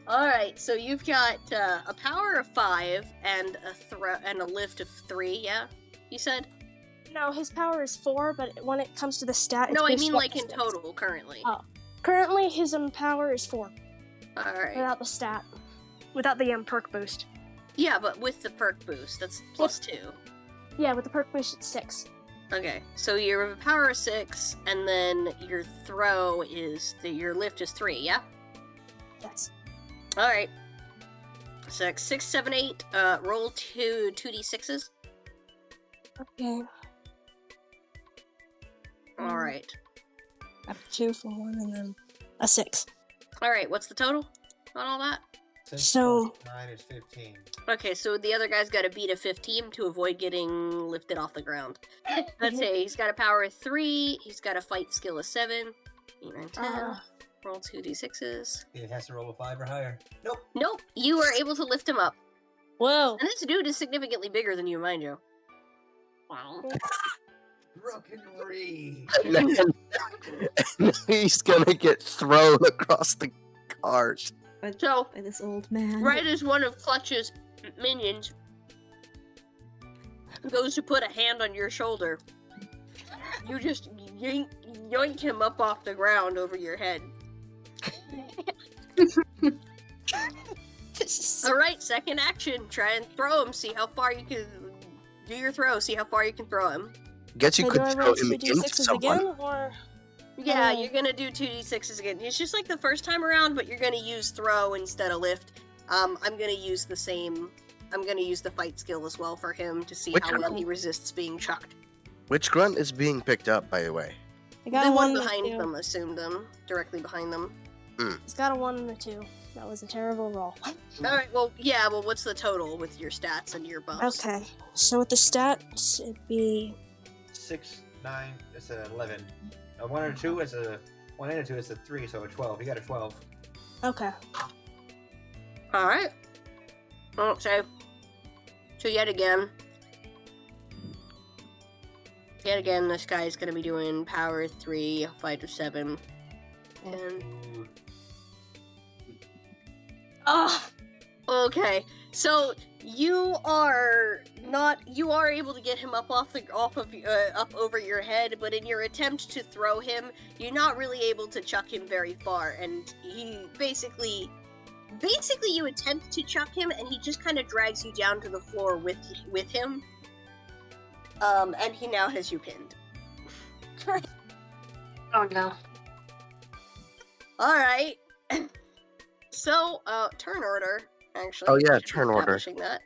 Alright, so you've got a power of 5 and a lift of 3, yeah? You said? No, his power is 4, but when it comes to the stat, it's No, I boosted mean up like to in 6. total currently. Oh. Currently, his power is 4 Alright. without the stat, without the perk boost. Yeah, but with the perk boost, that's plus 2. Yeah, with the perk boost, it's 6. Okay, so your power is 6, and then your throw is your lift is 3, yeah? Yes. Alright. 6, 6, 7, 8. Roll 2d6s. Okay. All right. I have 2 for 1 and then a 6. All right. What's the total on all that? 6 So- plus 9 is 15. Okay, so the other guy's got to beat a 15 to avoid getting lifted off the ground. Let's say he's got a power of 3. He's got a fight skill of 7. 8, 9, 10. Roll 2d6s. It has to roll a 5 or higher. Nope. Nope. You are able to lift him up. Whoa. And this dude is significantly bigger than you, mind you. Wow. Drunken rage. And then he's gonna get thrown across the cart. So, By this old man. right as one of Clutch's minions goes to put a hand on your shoulder, you just yoink him up off the ground over your head. Alright, second action. Try and throw him. See how far you can do your throw. See how far you can throw him. Guess you So could do I throw roll him into 2d6s someone. again, or Yeah, Oh. you're gonna do 2d6s again. It's just like the first time around, but you're gonna use throw instead of lift. I'm gonna use the same. I'm gonna use the fight skill as well for him to see Which how well one? he resists being chucked. Which grunt is being picked up, by the way? I got The a one 1 and a behind 2. them, assume them directly behind them. It's got a 1 and a 2. That was a terrible roll. All right. Well, yeah. Well, what's the total with your stats and your buffs? Okay. So with the stats, it'd be 6, 9, it's an 11. A 1 or 2 is a 1 and a 2 is a 3, so a 12. You got a 12. okay. All right. Oh, so yet again, this guy is gonna be doing power 3, fight of 7, and Ooh. Ah. okay. So you are able to get him up up over your head, but in your attempt to throw him, you're not really able to chuck him very far, and he basically you attempt to chuck him, and he just kind of drags you down to the floor with him. And he now has you pinned. Oh no. All right. So, turn order. Actually. Oh, we yeah, should be turn order. establishing that.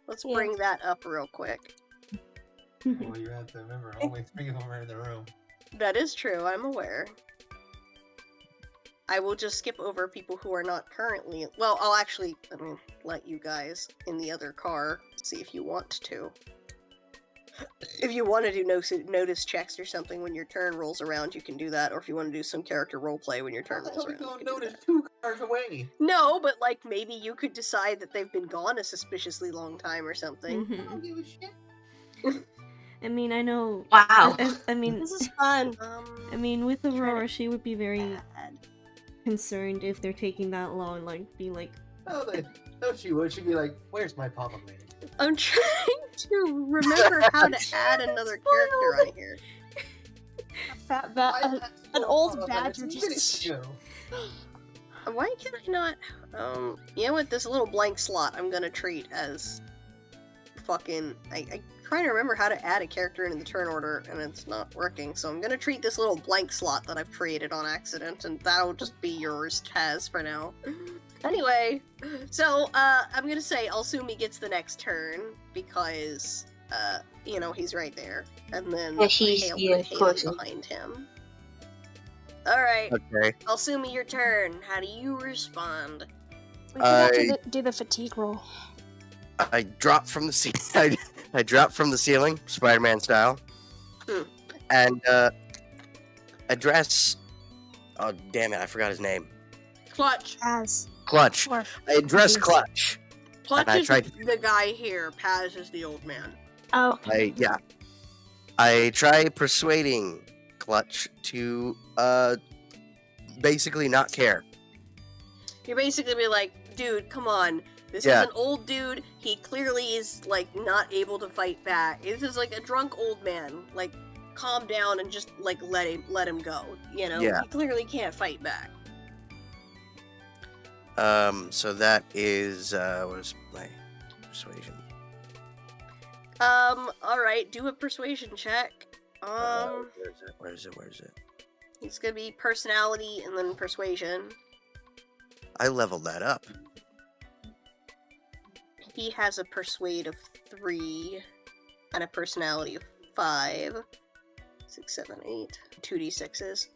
Let's Yeah. bring that up real quick. Well, you have to remember, only 3 of them are in the room. That is true. I'm aware. I will just skip over people who are not currently. Well, I'll actually, let you guys in the other car see if you want to. If you want to do notice checks or something when your turn rolls around, you can do that. Or if you want to do some character roleplay when your turn rolls around, you Don't can do notice that. 2 cars away. No, but like maybe you could decide that they've been gone a suspiciously long time or something. I don't give a shit. I mean, I know. Wow. I mean, This is fun. I mean, with trying to- Aurora, she would be very Bad. concerned if they're taking that long. Like, be like, No, she would. She'd be like, "Where's my pomegranate?" I'm trying to remember how to add another character on here. Fat an old badger just. Why can I not? You know what? This little blank slot I'm gonna treat as fucking. I trying to remember how to add a character into the turn order, and it's not working. So I'm gonna treat this little blank slot that I've created on accident, and that'll just be yours, Taz, for now. Anyway, so I'm gonna say Alsumi gets the next turn because he's right there, and then Yeah, he's- yeah, of Haley's course. behind him. All right. Okay. Alsumi, your turn. How do you respond? We have to do the fatigue roll. I drop from the ceiling. I drop from the ceiling, Spider-Man style, and address. Oh damn it! I forgot his name. Clutch. As Clutch. or I address Yes. Clutch. Clutch I is tried- the guy here. Paz is the old man. oh, I try persuading Clutch to basically not care. You basically be like, dude, come on. This Yeah. is an old dude. He clearly is like not able to fight back. This is like a drunk old man. Like, calm down and just like let him go. You know, Yeah. he clearly can't fight back. So that is what is my persuasion? All right, do a persuasion check. Where is it? It's gonna be personality and then persuasion. I leveled that up. He has a persuade of 3 and a personality of 5. 6, 7, 8. 2d6s.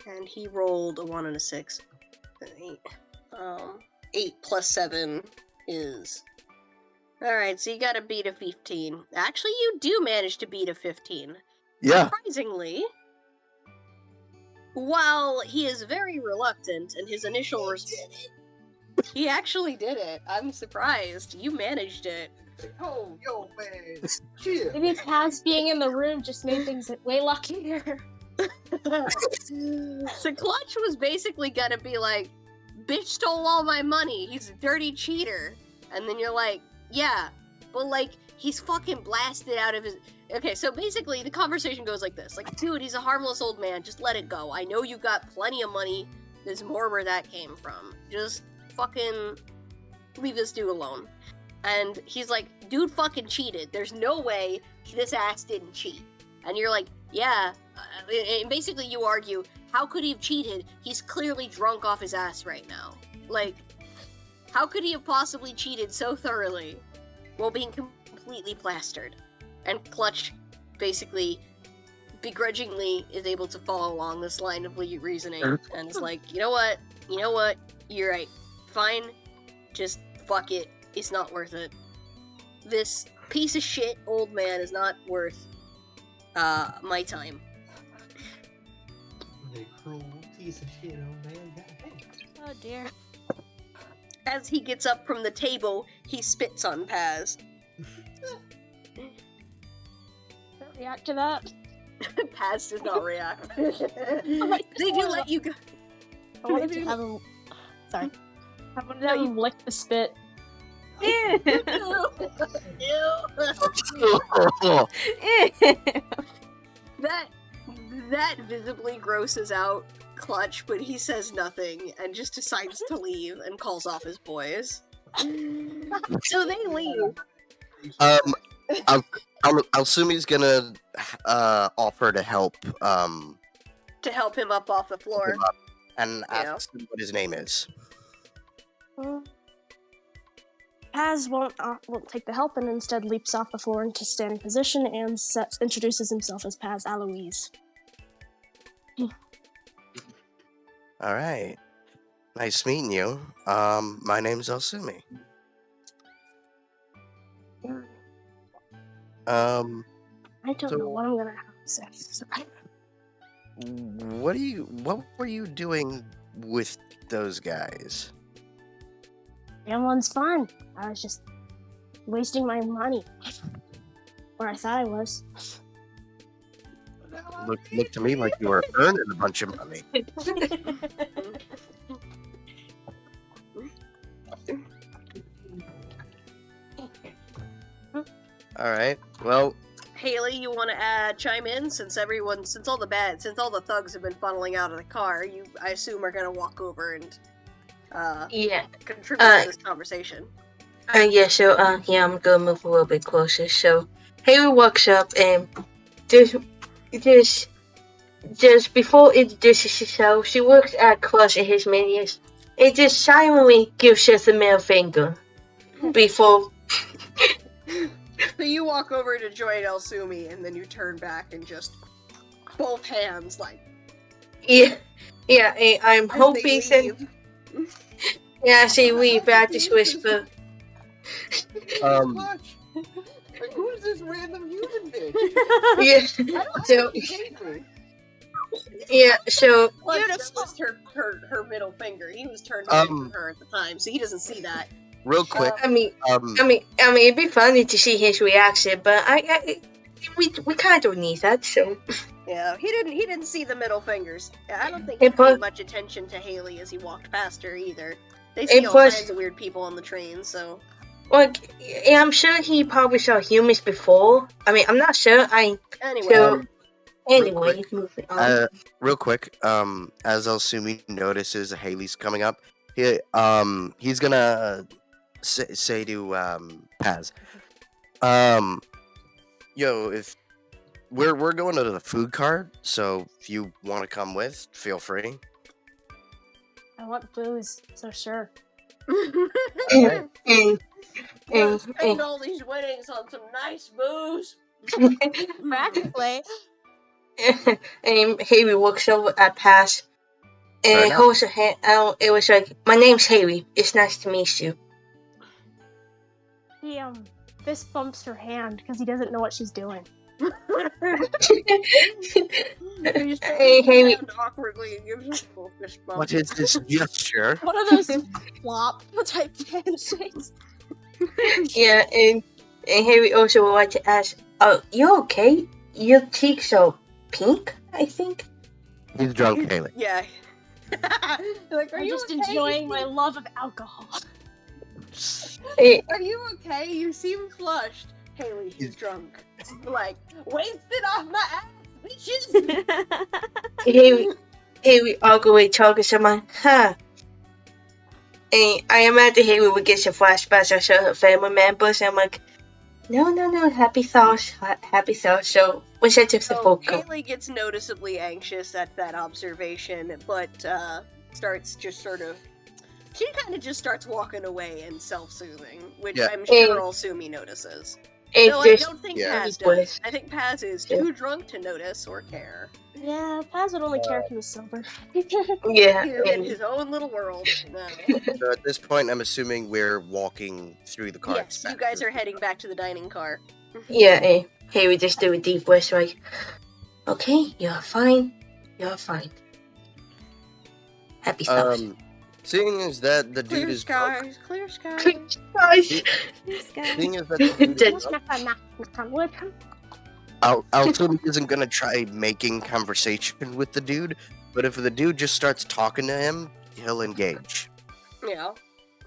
And he rolled a 1 and a 6. An 8. 8 plus 7 is... Alright, so you gotta beat a 15. Actually, you do manage to beat a 15. Yeah. Surprisingly, while he is very reluctant and his initial response... He actually did it. I'm surprised. You managed it. Oh, yo, man. Chill. Maybe Paz being in the room just made things way luckier. So Clutch was basically gonna be like, bitch stole all my money, he's a dirty cheater. And then you're like, yeah, but like, he's fucking blasted out of his... Okay, so basically the conversation goes like this. Like, dude, he's a harmless old man, just let it go. I know you got plenty of money, there's more where that came from. Just fucking leave this dude alone. And he's like, dude fucking cheated. There's no way this ass didn't cheat. And you're like, yeah. And basically you argue, how could he have cheated? He's clearly drunk off his ass right now. Like, how could he have possibly cheated so thoroughly while being completely plastered? And Clutch basically begrudgingly is able to follow along this line of reasoning and is like, you know what, you're right. Fine, just fuck it. It's not worth it. This piece of shit old man is not worth my time. The cruel piece of shit, old man. Goddamn. Oh dear. As he gets up from the table, he spits on Paz. Don't react to that. Paz does not react. They do let you go. I wanted to have him. Sorry. I wanted to have him lick the spit. Ew. That visibly grosses out Clutch, but he says nothing and just decides to leave and calls off his boys. So they leave. Alsumi's gonna offer to help To help him up off the floor. and ask him what his name is. Paz won't take the help and instead leaps off the floor into standing position and introduces himself as Paz Aloise. All right. Nice meeting you. My name's Alsumi. I don't know what I'm gonna have to say. Sorry. What were you doing with those guys? Everyone's fine. I was just wasting my money. Or I thought I was. Looked to me like you were earning a bunch of money. All right. Well, Haley, you want to chime in since all the thugs have been funneling out of the car? I assume, are gonna walk over and contribute to this conversation. So I'm gonna move a little bit closer. So Haley walks up and just before introducing herself, she looks at Clutch and his minions and just silently gives us a middle finger before. So you walk over to join Alsumi, and then you turn back and just both hands like. Yeah. And I'm hoping that. Yeah, she leave. I just whisper. Clutch. Like, who is this random human bitch? Yeah. So. Yeah. So. Clutch just was her middle finger. He was turned away from her at the time, so he doesn't see that. real quick. I mean, it'd be funny to see his reaction, but we kind of need that. So. Yeah, he didn't see the middle fingers. Yeah, I don't think he paid much attention to Haley as he walked past her either. They see all kinds of weird people on the train, so. Well, I'm sure he probably saw humans before. I mean, I'm not sure. Anyway, moving on. Real quick. As Alsumi notices Haley's coming up, he's gonna say to Paz, yo, if we're going to the food cart, so if you want to come with, feel free. I want booze, so sure. and, Gonna and, spend all these winnings on some nice booze. Practically. and Haley walks over at Paz Fair and enough. holds her hand out. It was like, "My name's Haley. It's nice to meet you." He fist bumps her hand because he doesn't know what she's doing. He just Hey, Haley. hand awkwardly and gives us a little fist bump. What is this gesture? One of those flop type handshakes. Yeah, and Haley also would like to ask, "Oh, you okay? Your cheeks are pink, I think." He's drunk, Haley. Yeah. Like, I'm just enjoying my love of alcohol. Hey, Are you okay? You seem flushed. Haley, he's drunk. Like, wasted off my ass, bitches! Haley awkwardly talking to someone, huh? And I imagine Haley would get some flashbacks of her family members, and I'm like, no, happy thoughts. So, we said to the So, vocal. Haley gets noticeably anxious at that observation, but starts just sort of. She kind of just starts walking away and self-soothing, which Yeah. I'm sure Sumi notices. It's No, I just, don't think Yeah. Paz What does. is- I think Paz is Yeah. too drunk to notice or care. Yeah, Paz would only care if he was sober. yeah. He's in and- his own little world. No. So at this point, I'm assuming we're walking through the carts. Yes, you guys are heading back to the dining car. Yeah, and Haley just do a deep breath, like, okay, you're fine. Happy thoughts. Seeing as that the dude Clear is drunk, skies, clear skies. Guys. This guy. seeing as that the dude is That's- drunk, Knock on wood. Altoon isn't gonna try making conversation with the dude, but if the dude just starts talking to him, he'll engage. Yeah.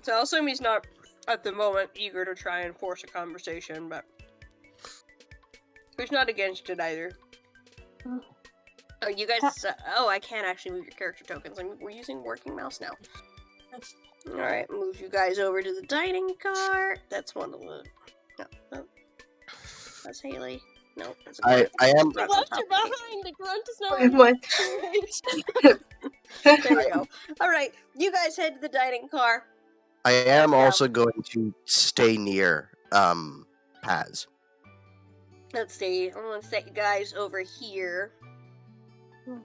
So I'll assume he's not, at the moment, eager to try and force a conversation, but he's not against it either. Hmm. Oh, you guys. Oh, I can't actually move your character tokens. We're using working mouse now. Alright, move you guys over to the dining car. That's one of the. No. That's Haley. No, that's a I am. You left her behind. The grunt is not I'm like, There we go. Alright, you guys head to the dining car. I am Yeah. also going to stay near Paz. Let's see. I'm gonna set you guys over here,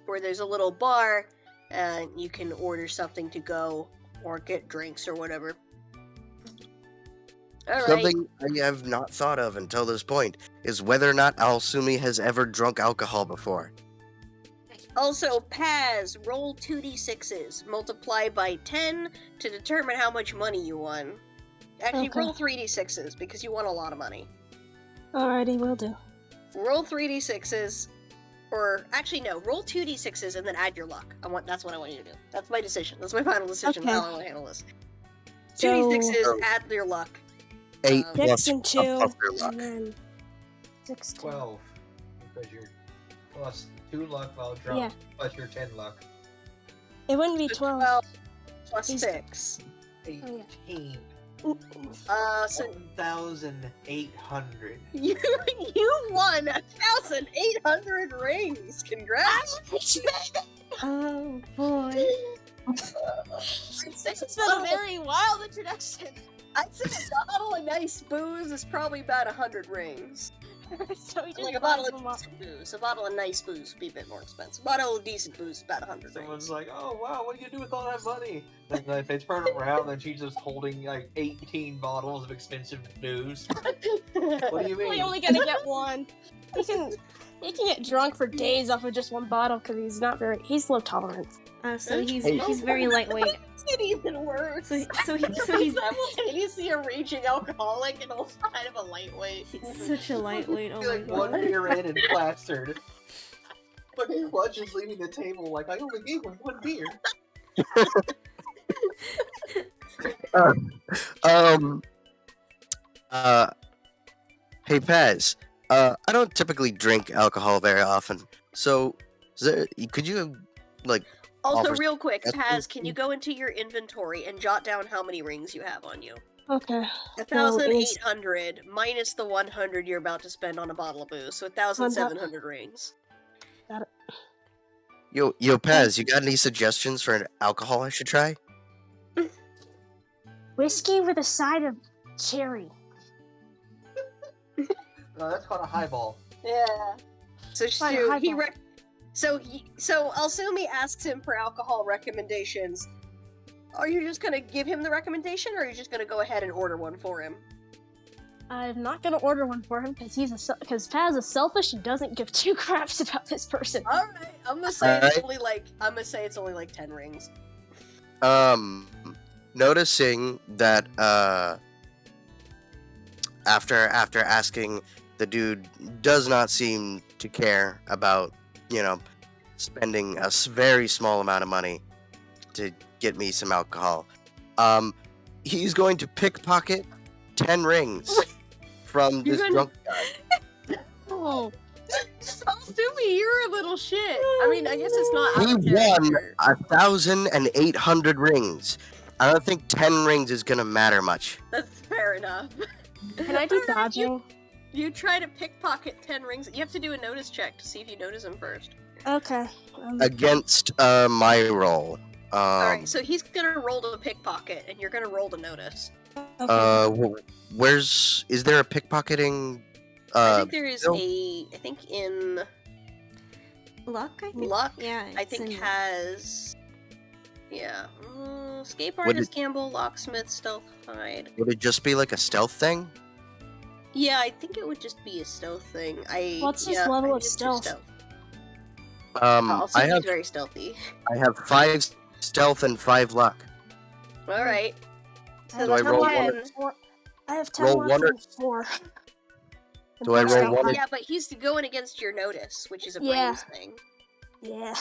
where there's a little bar, and you can order something to go or get drinks or whatever. All right. Something I have not thought of until this point is whether or not Alsumi has ever drunk alcohol before. Also, Paz, roll 2d6s, multiply by 10 to determine how much money you won. Actually, Okay. roll 3d6s because you won a lot of money. Alrighty, will do. Roll 3d6s, or actually no, roll 2d6s and then add your luck. That's what I want you to do. That's my decision. That's my final decision. Okay. How I want to handle this. So- 2d6s, Oh. add your luck. 8 Um, plus, 6 and 2, plus your luck. and then 6 2. 12. Because you're plus 2 luck while drunk, Yeah. plus your 10 luck. It wouldn't be So 12. 12 plus He's- 6. 18. So 1,800. you won 1,800 rings. Congrats. Oh boy. This has been a very wild introduction. I'd say a bottle of nice booze is probably about 100 rings. So we just Like a bottle of decent booze. A bottle of nice booze would be a bit more expensive. A bottle of decent booze is about 100 Someone's rings. like, oh wow, what do you do with all that money? And then they turn around and she's just holding like 18 bottles of expensive booze. What do you We're mean? only gonna get one. He can get drunk for days off of just one bottle because he's low tolerance. So he's Hey. he's very lightweight. It's even worse. So he's simultaneously a raging alcoholic and also kind of a lightweight. he's such a lightweight. Oh You're my like one god. beer in and plastered. But Clutch is leaving the table like, I only gave him one beer. Hey Paz, I don't typically drink alcohol very often, so could you, like, Also, Offers- real quick, That's Paz, can you go into your inventory and jot down how many rings you have on you? Okay. 1,800 minus the 100 you're about to spend on a bottle of booze, so 1,700 rings. yo Paz, you got any suggestions for an alcohol I should try? Whiskey with a side of cherry. No, that's called a highball. Yeah. So Fine, Stu, high he ball. so Alsumi asks him for alcohol recommendations. Are you just gonna give him the recommendation, or are you just gonna go ahead and order one for him? I'm not gonna order one for him because because Paz is selfish and doesn't give two craps about this person. All right, I'm gonna say it's Alright. only like 10 rings. Noticing that after asking, the dude does not seem to care about, spending a very small amount of money to get me some alcohol. He's going to pickpocket 10 rings from You're this gonna- drunk guy. Oh, Alsumi, you're a little shit. I mean, I guess it's not He out of won character. 1,800 rings. I don't think 10 rings is gonna matter much. That's fair enough. can I do dodging? You try to pickpocket 10 rings. You have to do a notice check to see if you notice them first. Okay. Against my roll. Alright, so he's gonna roll to pickpocket, and you're gonna roll to notice. Okay. Is there a pickpocketing? I think there is Bill? I think in Luck, I think? luck, Yeah, I it's think in luck. has... Yeah. Escape Would artist, gamble, locksmith, stealth, hide. Would it just be like a stealth thing? Yeah, I think it would just be a stealth thing. What's his yeah, level I of just do stealth? Also, I he's have very stealthy. 5 stealth and 5 luck. Alright. So Do I that's roll one 10. I have 10 roll left one or- and 4. Do I roll one or- Yeah, but he's going against your notice, which is a Yeah. brains thing. Yeah.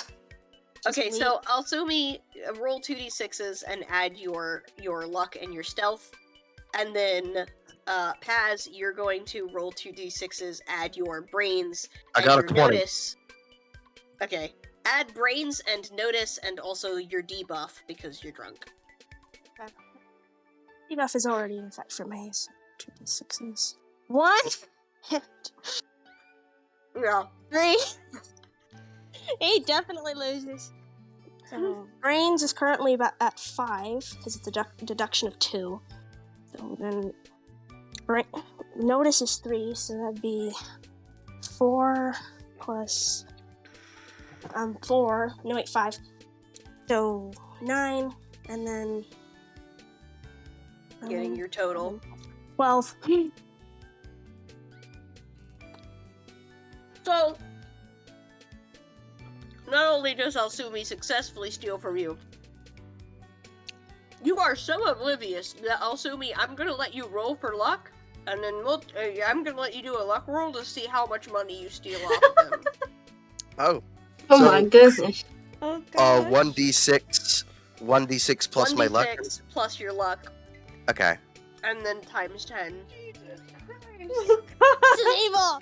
Okay, Just so Alsumi, roll 2d6s and add your luck and your stealth, and then Paz, you're going to roll 2d6s, add your brains. I and got a your 20. Notice. Okay, add brains and notice, and also your debuff because you're drunk. Debuff is already in effect for me, so 2d6s. 1! Yeah. 3! He definitely loses. So, brains is currently about at 5, because it's a deduction of 2. So then, notice is 3, so that'd be 4 plus 4. No, wait, 5. So 9, and then Getting your total. 12. So, not only does Alsumi successfully steal from you, you are so oblivious that Alsumi, I'm gonna let you roll for luck, and then I'm gonna let you do a luck roll to see how much money you steal off of them. Oh. Oh So, my goodness. Oh god. 1d6 plus my luck. 1d6 plus your luck, Okay. and then times 10. This is evil!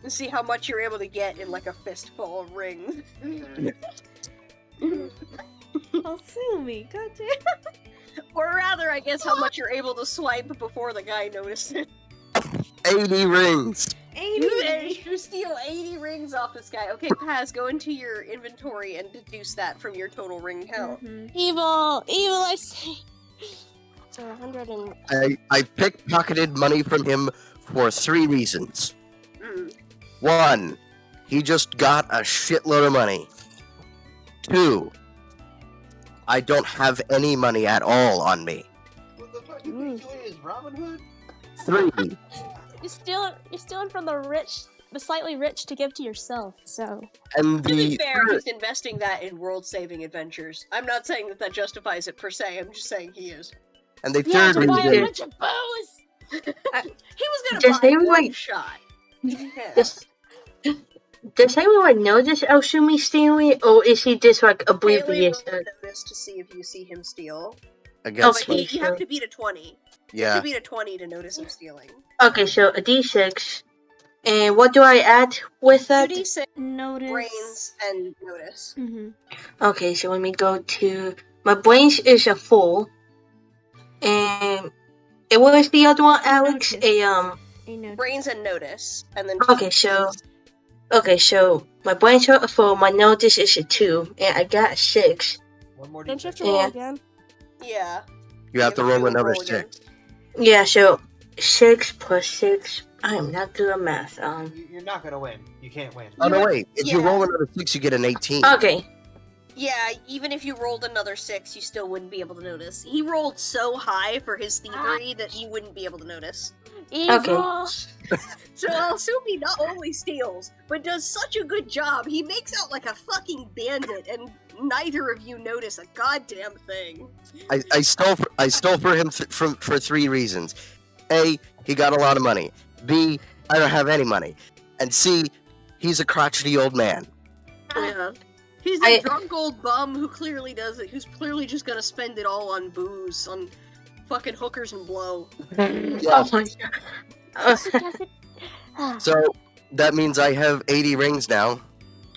And see how much you're able to get in like a fistful of rings. Alsumi, goddamn. Or rather, I guess how much you're able to swipe before the guy notices. 80 rings. 80. You managed to steal 80 rings off this guy. Okay, Paz, go into your inventory and deduce that from your total ring count. Mhm. Evil! Evil, I say! So 100 and... I pickpocketed money from him for 3 reasons. Mm. 1, he just got a shitload of money. 2, I don't have any money at all on me. What the fuck? You think you is Robin Hood? 3, You're stealing from the rich, the slightly rich to give to yourself, so... and To be the fair, third, he's investing that in world-saving adventures. I'm not saying that that justifies it per se, I'm just saying he is. and the Yeah, third to buy a reason, bunch of booze! He was gonna Does buy anyone- one shot. Yeah. Does anyone notice Alsumi stealing, or is he just like Haley oblivious? rolled a notice to see if you see him steal. against But me. you have to beat a 20. You have Yeah, to beat a 20 to notice him stealing. Okay, so a d6. And what do I add with that? 2d6, Notice. brains, and notice. Mm-hmm. Okay, so let me go to... My brains is a 4. And... what was the other one, Alex? Notice. A notice. Brains and notice. And then Okay, so- Okay, so my brains are a 4, my notice is a 2, and I got a 6. One more Don't you have to D6. roll Yeah. again? Yeah. You have to roll another roll again. 6. Yeah, so 6 plus 6. I am not good at math. You're not gonna win. You can't win. Oh, You no, have- wait. If you yeah. roll another 6, you get an 18. Okay. Yeah, even if you rolled another 6, you still wouldn't be able to notice. He rolled so high for his thievery that you wouldn't be able to notice. Evil. So Alsumi not only steals, but does such a good job. He makes out like a fucking bandit, and neither of you notice a goddamn thing. I stole for him for 3 reasons. A, he got a lot of money. B, I don't have any money. And C, he's a crotchety old man. Yeah. He's a drunk old bum who clearly does it, who's clearly just gonna spend it all on booze, on fucking hookers and blow. Oh my god. So that means I have 80 rings now.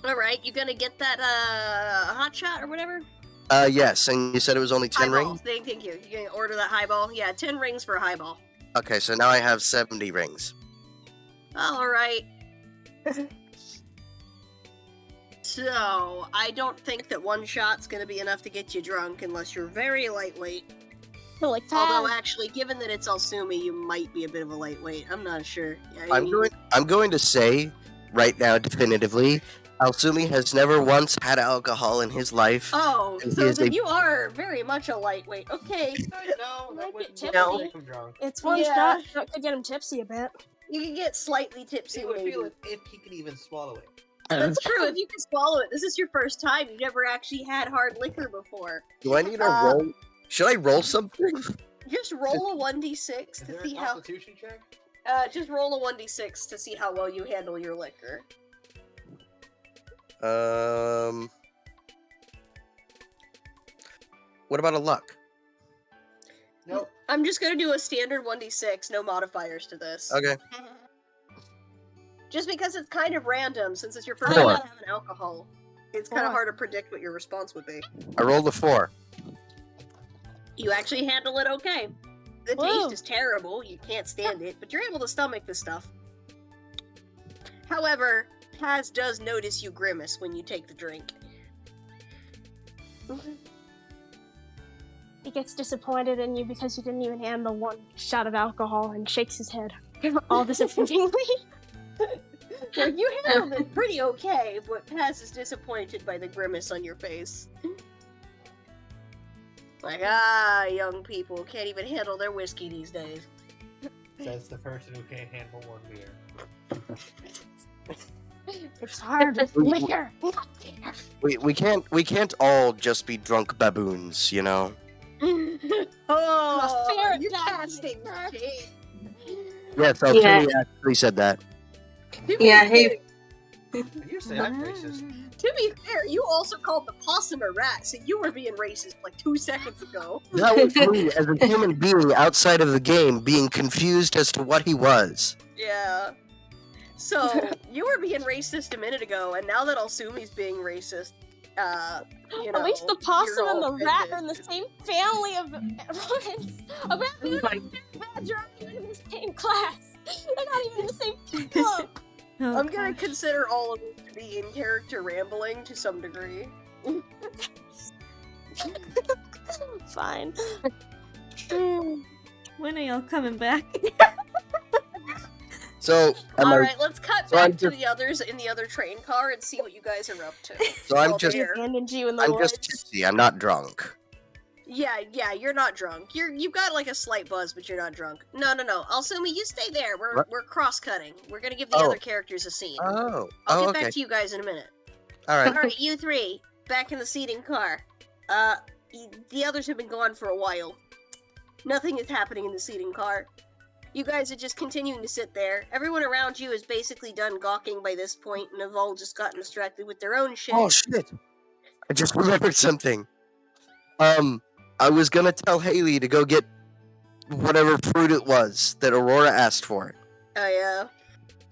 Alright, you gonna get that, hot shot or whatever? Yes, and you said it was only 10 Highball. rings? Thank you. You gonna order that highball? Yeah, 10 rings for a highball. Okay, so now I have 70 rings. Alright. So, I don't think that one shot's gonna be enough to get you drunk unless you're very lightweight. So, like, Although, Taz. actually, given that it's Alsumi, you might be a bit of a lightweight. I'm not sure. Yeah, I'm going to say right now definitively, Alsumi has never once had alcohol in his life. Oh, He so is then a- you are very much a lightweight. Okay, No, Might that get wouldn't tipsy. make him drunk. It's one Yeah. shot that could get him tipsy a bit. you can get slightly tipsy. It would Maybe. feel if he could even swallow it. That's true. If you can swallow it, this is your first time. You've never actually had hard liquor before. Do I need to Uh, roll? Should I roll something? Just roll a 1d6 Is to there see a how. constitution check? Just roll a 1d6 to see how well you handle your liquor. What about a luck? Nope. I'm just gonna do a standard 1d6, no modifiers to this. Okay. Just because it's kind of random, since it's your first Four. time having alcohol. It's kind of hard to predict what your response would be. I rolled a 4. You actually handle it okay. The Whoa. taste is terrible, you can't stand it, but you're able to stomach the stuff. However, Taz does notice you grimace when you take the drink. He gets disappointed in you because you didn't even handle one shot of alcohol and shakes his head all disapprovingly. So you handled it pretty okay, but Taz is disappointed by the grimace on your face. Like, young people can't even handle their whiskey these days. Says the person who can't handle one beer. It's hard with liquor. Not beer. We can't all just be drunk baboons, you know. Oh, fair you're enough. casting shade. Yes, Alsumi actually said that. To be Yeah, fair- hey. You say I'm racist. To be fair, you also called the possum a rat, so you were being racist like 2 seconds ago. That was me as a human being outside of the game being confused as to what he was. Yeah. So, you were being racist a minute ago, and now that Alsumi's being racist, you know, At least the you're possum and all the rat offended. are in the same family of rodents. A raccoon my- and a badger aren't even in the same class. They're not even in the same club. Oh, I'm gonna gosh. consider all of this to be in character rambling to some degree. Fine. When are y'all coming back? So, am I, Alright, let's cut so back I'm to just- the others in the other train car and see what you guys are up to. So I'm while just- they're- Abandoned you in the I'm woods. just tipsy. I'm not drunk. Yeah, you're not drunk. You've got like a slight buzz, but you're not drunk. No. Alsumi, you stay there. What? We're cross-cutting. We're gonna give the Oh. other characters a scene. Oh. I'll Oh, get okay. back to you guys in a minute. All right. Alright, you three, back in the seating car. The others have been gone for a while. Nothing is happening in the seating car. You guys are just continuing to sit there. Everyone around you is basically done gawking by this point and have all just gotten distracted with their own shit. Oh shit! I just remembered something. I was gonna tell Haley to go get whatever fruit it was that Aurora asked for, Oh, yeah.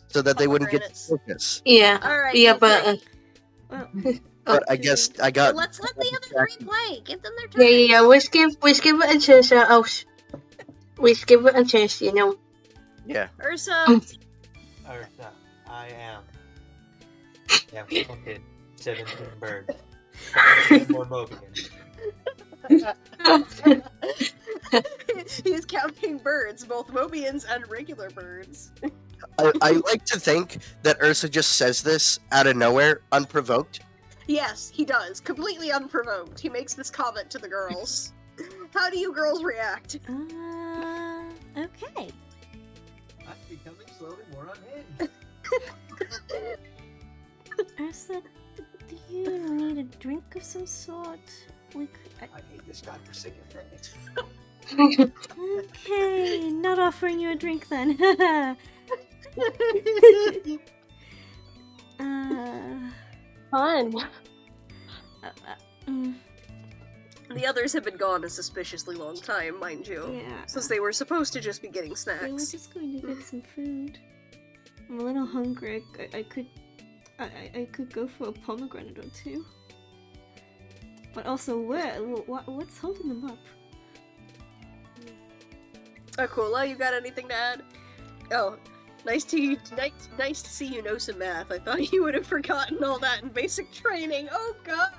so that they wouldn't get Pomegranates. focus. Yeah. Alright, Yeah, you but three. Well, But I guess I got. Let's let the other three play. Give them their turn. yeah. Let's give it a chance. Let's give it a chance. You know. Yeah. Ursa, Ursa, I am. Yeah, counted 17 birds. 10 more Mobians. He's counting birds, both Mobians and regular birds. I like to think that Ursa just says this out of nowhere, unprovoked. Yes, he does. Completely unprovoked. He makes this comment to the girls. How do you girls react? Okay. I'm becoming slowly more unhinged. Ursa, do you need a drink of some sort? We could. I hate this godforsaken thing. Okay, not offering you a drink then. Fun. The others have been gone a suspiciously long time, mind you. Yeah. Since they were supposed to just be getting We were snacks. just going to get some food. I'm a little hungry. I could go for a pomegranate or two. But also, what's holding them up? Akula, you got anything to add? Oh, nice to see you know some math. I thought you would have forgotten all that in basic training. Oh god!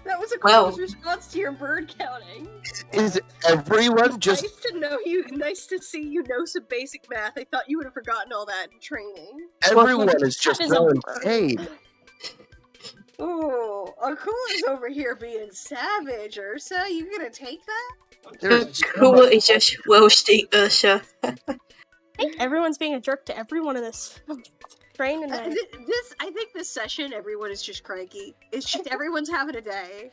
That was Akula's response to your bird counting. Is everyone just... Nice to know you. Nice to see you know some basic math. I thought you would have forgotten all that in training. Everyone is just Is a going bird. insane. Oh, Akula's over here being savage, Ursa. You gonna take that? There's Akula is just roasting Ursa. I think everyone's being a jerk to everyone in this train today. I think this session, everyone is just cranky. It's just everyone's having a day.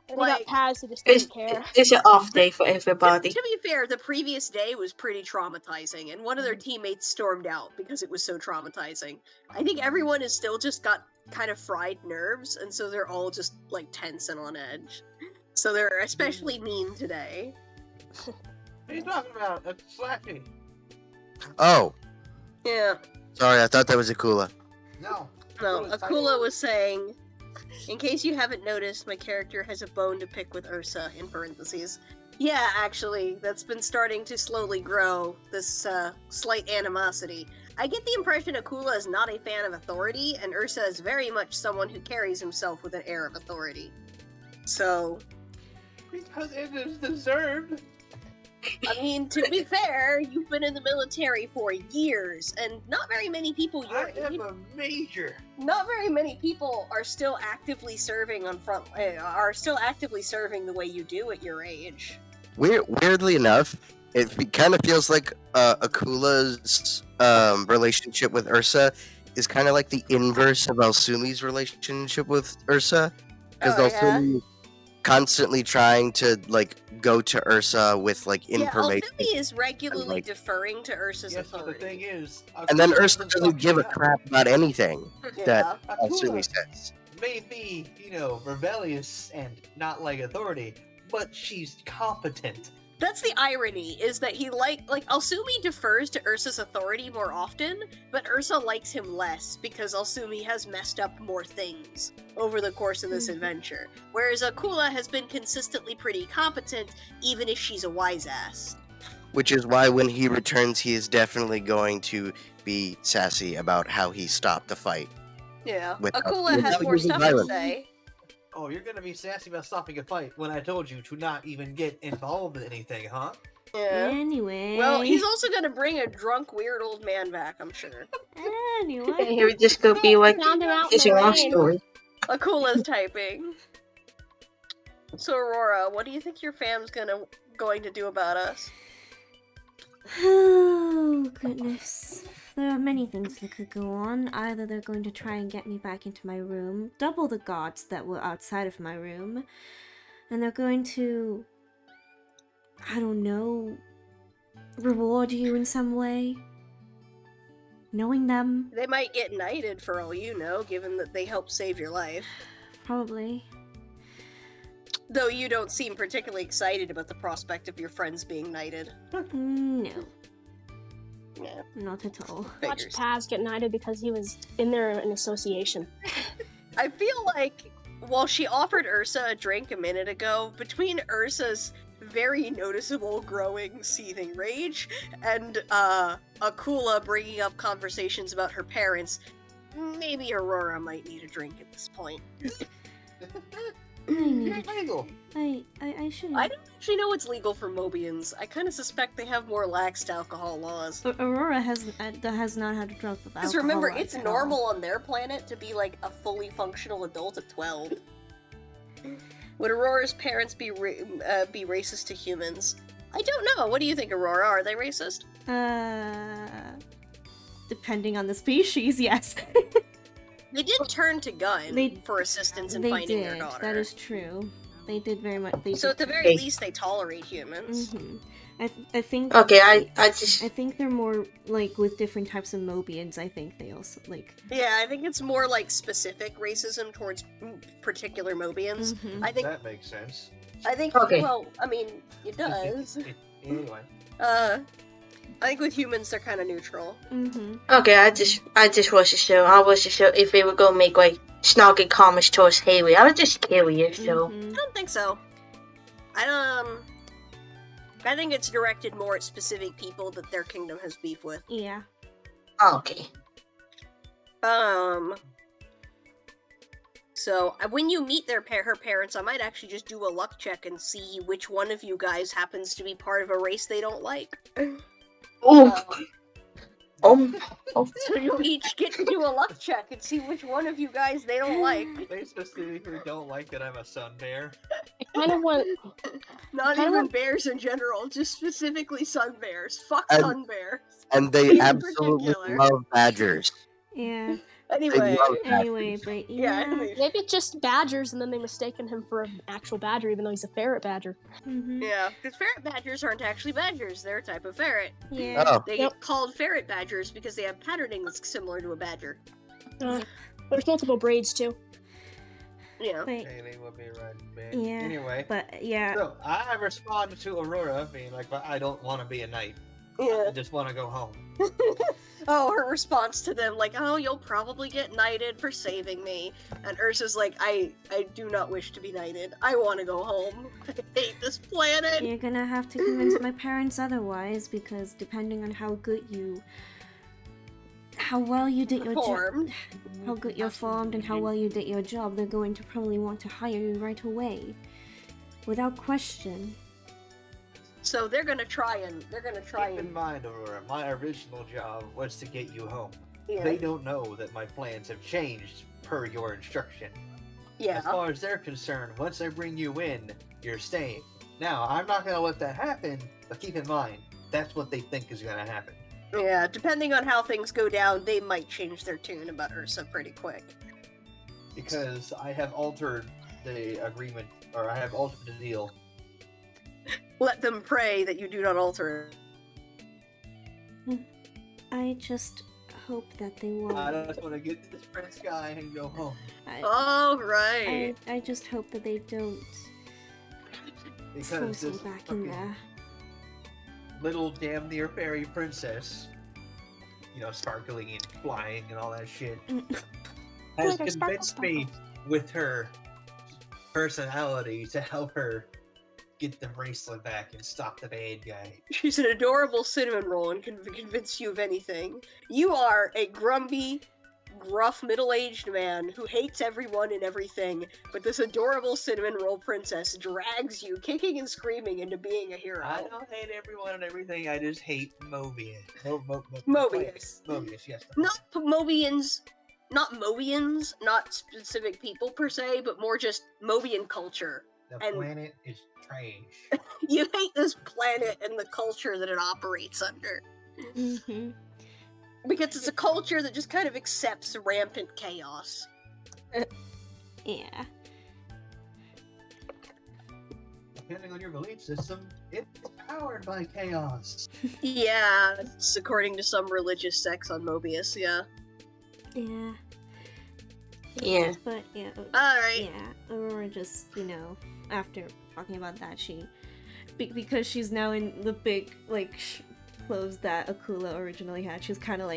We like- got Paz who just It's, didn't care. it's an off day for everybody. To be fair, the previous day was pretty traumatizing, and one of their teammates stormed out because it was so traumatizing. I think everyone has still just got kind of fried nerves, and so they're all just like tense and on edge. So they're especially mean today. What are you talking about? That's Slappy. Oh, Yeah. sorry, I thought that was Akula. No. No, Akula's Akula was saying, in case you haven't noticed, my character has a bone to pick with Ursa, in parentheses. Yeah, actually, that's been starting to slowly grow, this slight animosity. I get the impression Akula is not a fan of authority, and Ursa is very much someone who carries himself with an air of authority. So, Because it is deserved. I mean, to be fair, you've been in the military for years, and not very many people I am a major. not very many people are still actively serving on front are still actively serving the way you do at your age. Weirdly enough, it kind of feels like Akula's relationship with Ursa is kind of like the inverse of Alsumi's relationship with Ursa, because Oh, yeah? Alsumi constantly trying to like go to Ursa with like information, Yeah, Alfumi is regularly like- deferring to Ursa's Yes, but the authority. thing is, and then Akula Ursa doesn't fuck give a it up. crap about anything Yeah. that Akula Alsumi says. may be, rebellious and not like authority, but she's competent. That's the irony, is that he like Alsumi defers to Ursa's authority more often, but Ursa likes him less because Alsumi has messed up more things over the course of this adventure. Whereas Akula has been consistently pretty competent, even if she's a wise ass. Which is why when he returns, he is definitely going to be sassy about how he stopped the fight. Yeah. Without- Akula has without more using stuff to violence. say. Oh, you're gonna be sassy about stopping a fight when I told you to not even get involved in anything, huh? Yeah. Anyway. Well, he's also gonna bring a drunk, weird old man back, I'm sure. And Anyway. he would just go be like, Found him out it's in your the own rain. story. Akula's typing. So, Aurora, what do you think your fam's going to do about us? Oh, goodness. There are many things that could go on. Either they're going to try and get me back into my room, double the guards that were outside of my room, and they're going to, I don't know, reward you in some way. Knowing them, They might get knighted for all you know, given that they helped save your life. probably. Though you don't seem particularly excited about the prospect of your friends being knighted. No, Yeah, not at all. Watch figures. Paz get knighted because he was in there in association. I feel like while she offered Ursa a drink a minute ago, between Ursa's very noticeable growing seething rage and Akula bringing up conversations about her parents, maybe Aurora might need a drink at this point. needed- Legal. I should. I don't actually know what's legal for Mobians. I kind of suspect they have more laxed alcohol laws. Aurora has not had a drop of alcohol. Because remember, at it's all. normal on their planet to be like a fully functional adult at 12. Would Aurora's parents be racist to humans? I don't know. What do you think, Aurora? Are they racist? Depending on the species, yes. They did turn to Gun They- for assistance in They finding their did. daughter. That is true. They did very much. They So did at the turn- very least, they tolerate humans. Mhm. I think. Okay, I just I think they're more like with different types of Mobians. I think they also like. Yeah, I think it's more like specific racism towards particular Mobians. Mhm. I think. That makes sense. I think. Okay. Well, I mean, it does. Anyway. I think with humans, they're kind of neutral. Mhm. okay. I just wasn't sure. I wasn't sure if they were gonna make like snarky comments towards Haley. I was just curious, so. Mhm. I don't think so. I think it's directed more at specific people that their kingdom has beef with. Yeah. Okay. So when you meet her parents, I might actually just do a luck check and see which one of you guys happens to be part of a race they don't like. Oh. Oh. So you each get to do a luck check and see which one of you guys they don't like. They specifically don't like that I'm a sun bear. I kind of want. Not I even don't- bears in general, just specifically sun bears. Fuck And- sun bears. And they In absolutely particular. love badgers. Yeah. Anyway, love- Anyway, but yeah. yeah. Maybe it's just badgers, and then they mistaken him for an actual badger, even though he's a ferret badger. Mhm. Yeah, because ferret badgers aren't actually badgers, they're a type of ferret. Yeah. Oh, They Yep. get called ferret badgers because they have patterning that's similar to a badger. There's multiple braids too. Yeah. But Haley will be right back. Yeah. Anyway. but yeah. So I responded to Aurora being like, "But I don't want to be a knight. Yeah. I just want to go home." Oh, her response to them, like, oh, you'll probably get knighted for saving me. And Ursa's like, I do not wish to be knighted. I want to go home. I hate this planet. You're gonna have to convince my parents otherwise, because depending on how well you did your job, Formed. how good you're formed, and how well you did your job, they're going to probably want to hire you right away, without question. So they're gonna try Keep in mind, Aurora, my original job was to get you home. yeah. They don't know that my plans have changed per your instruction. Yeah. As far as they're concerned, once I bring you in, you're staying. Now, I'm not gonna let that happen, but keep in mind, that's what they think is gonna happen. Yeah, depending on how things go down, they might change their tune about Ursa pretty quick. Because I have altered the agreement, or I have altered the deal. Let them pray that you do not alter it. I just hope that they won't. I just want to get this Prince guy and go home. Oh, right. I just hope that they don't Because force me this back in fucking there. little damn near fairy princess, you know, sparkling and flying and all that shit, has Like a convinced me with her personality to help her get the bracelet back and stop the bad guy. She's an adorable cinnamon roll and can convince you of anything. You are a grumpy, gruff, middle-aged man who hates everyone and everything, but this adorable cinnamon roll princess drags you, kicking and screaming, into being a hero. I don't hate everyone and everything, I just hate Mobius. Mobius. Mobius, yes. Not Mobians, not specific people per se, but more just Mobian culture. The And- planet is trash. You hate this planet and the culture that it operates under. Mm-hmm. Because it's a culture that just kind of accepts rampant chaos. Yeah. Depending on your belief system, it's powered by chaos. Yeah, it's according to some religious sects on Mobius, yeah. Yeah. Yeah. But yeah. Alright. Yeah. Aurora just, after talking about that, because she's now in the big, clothes that Akula originally had, she's kind of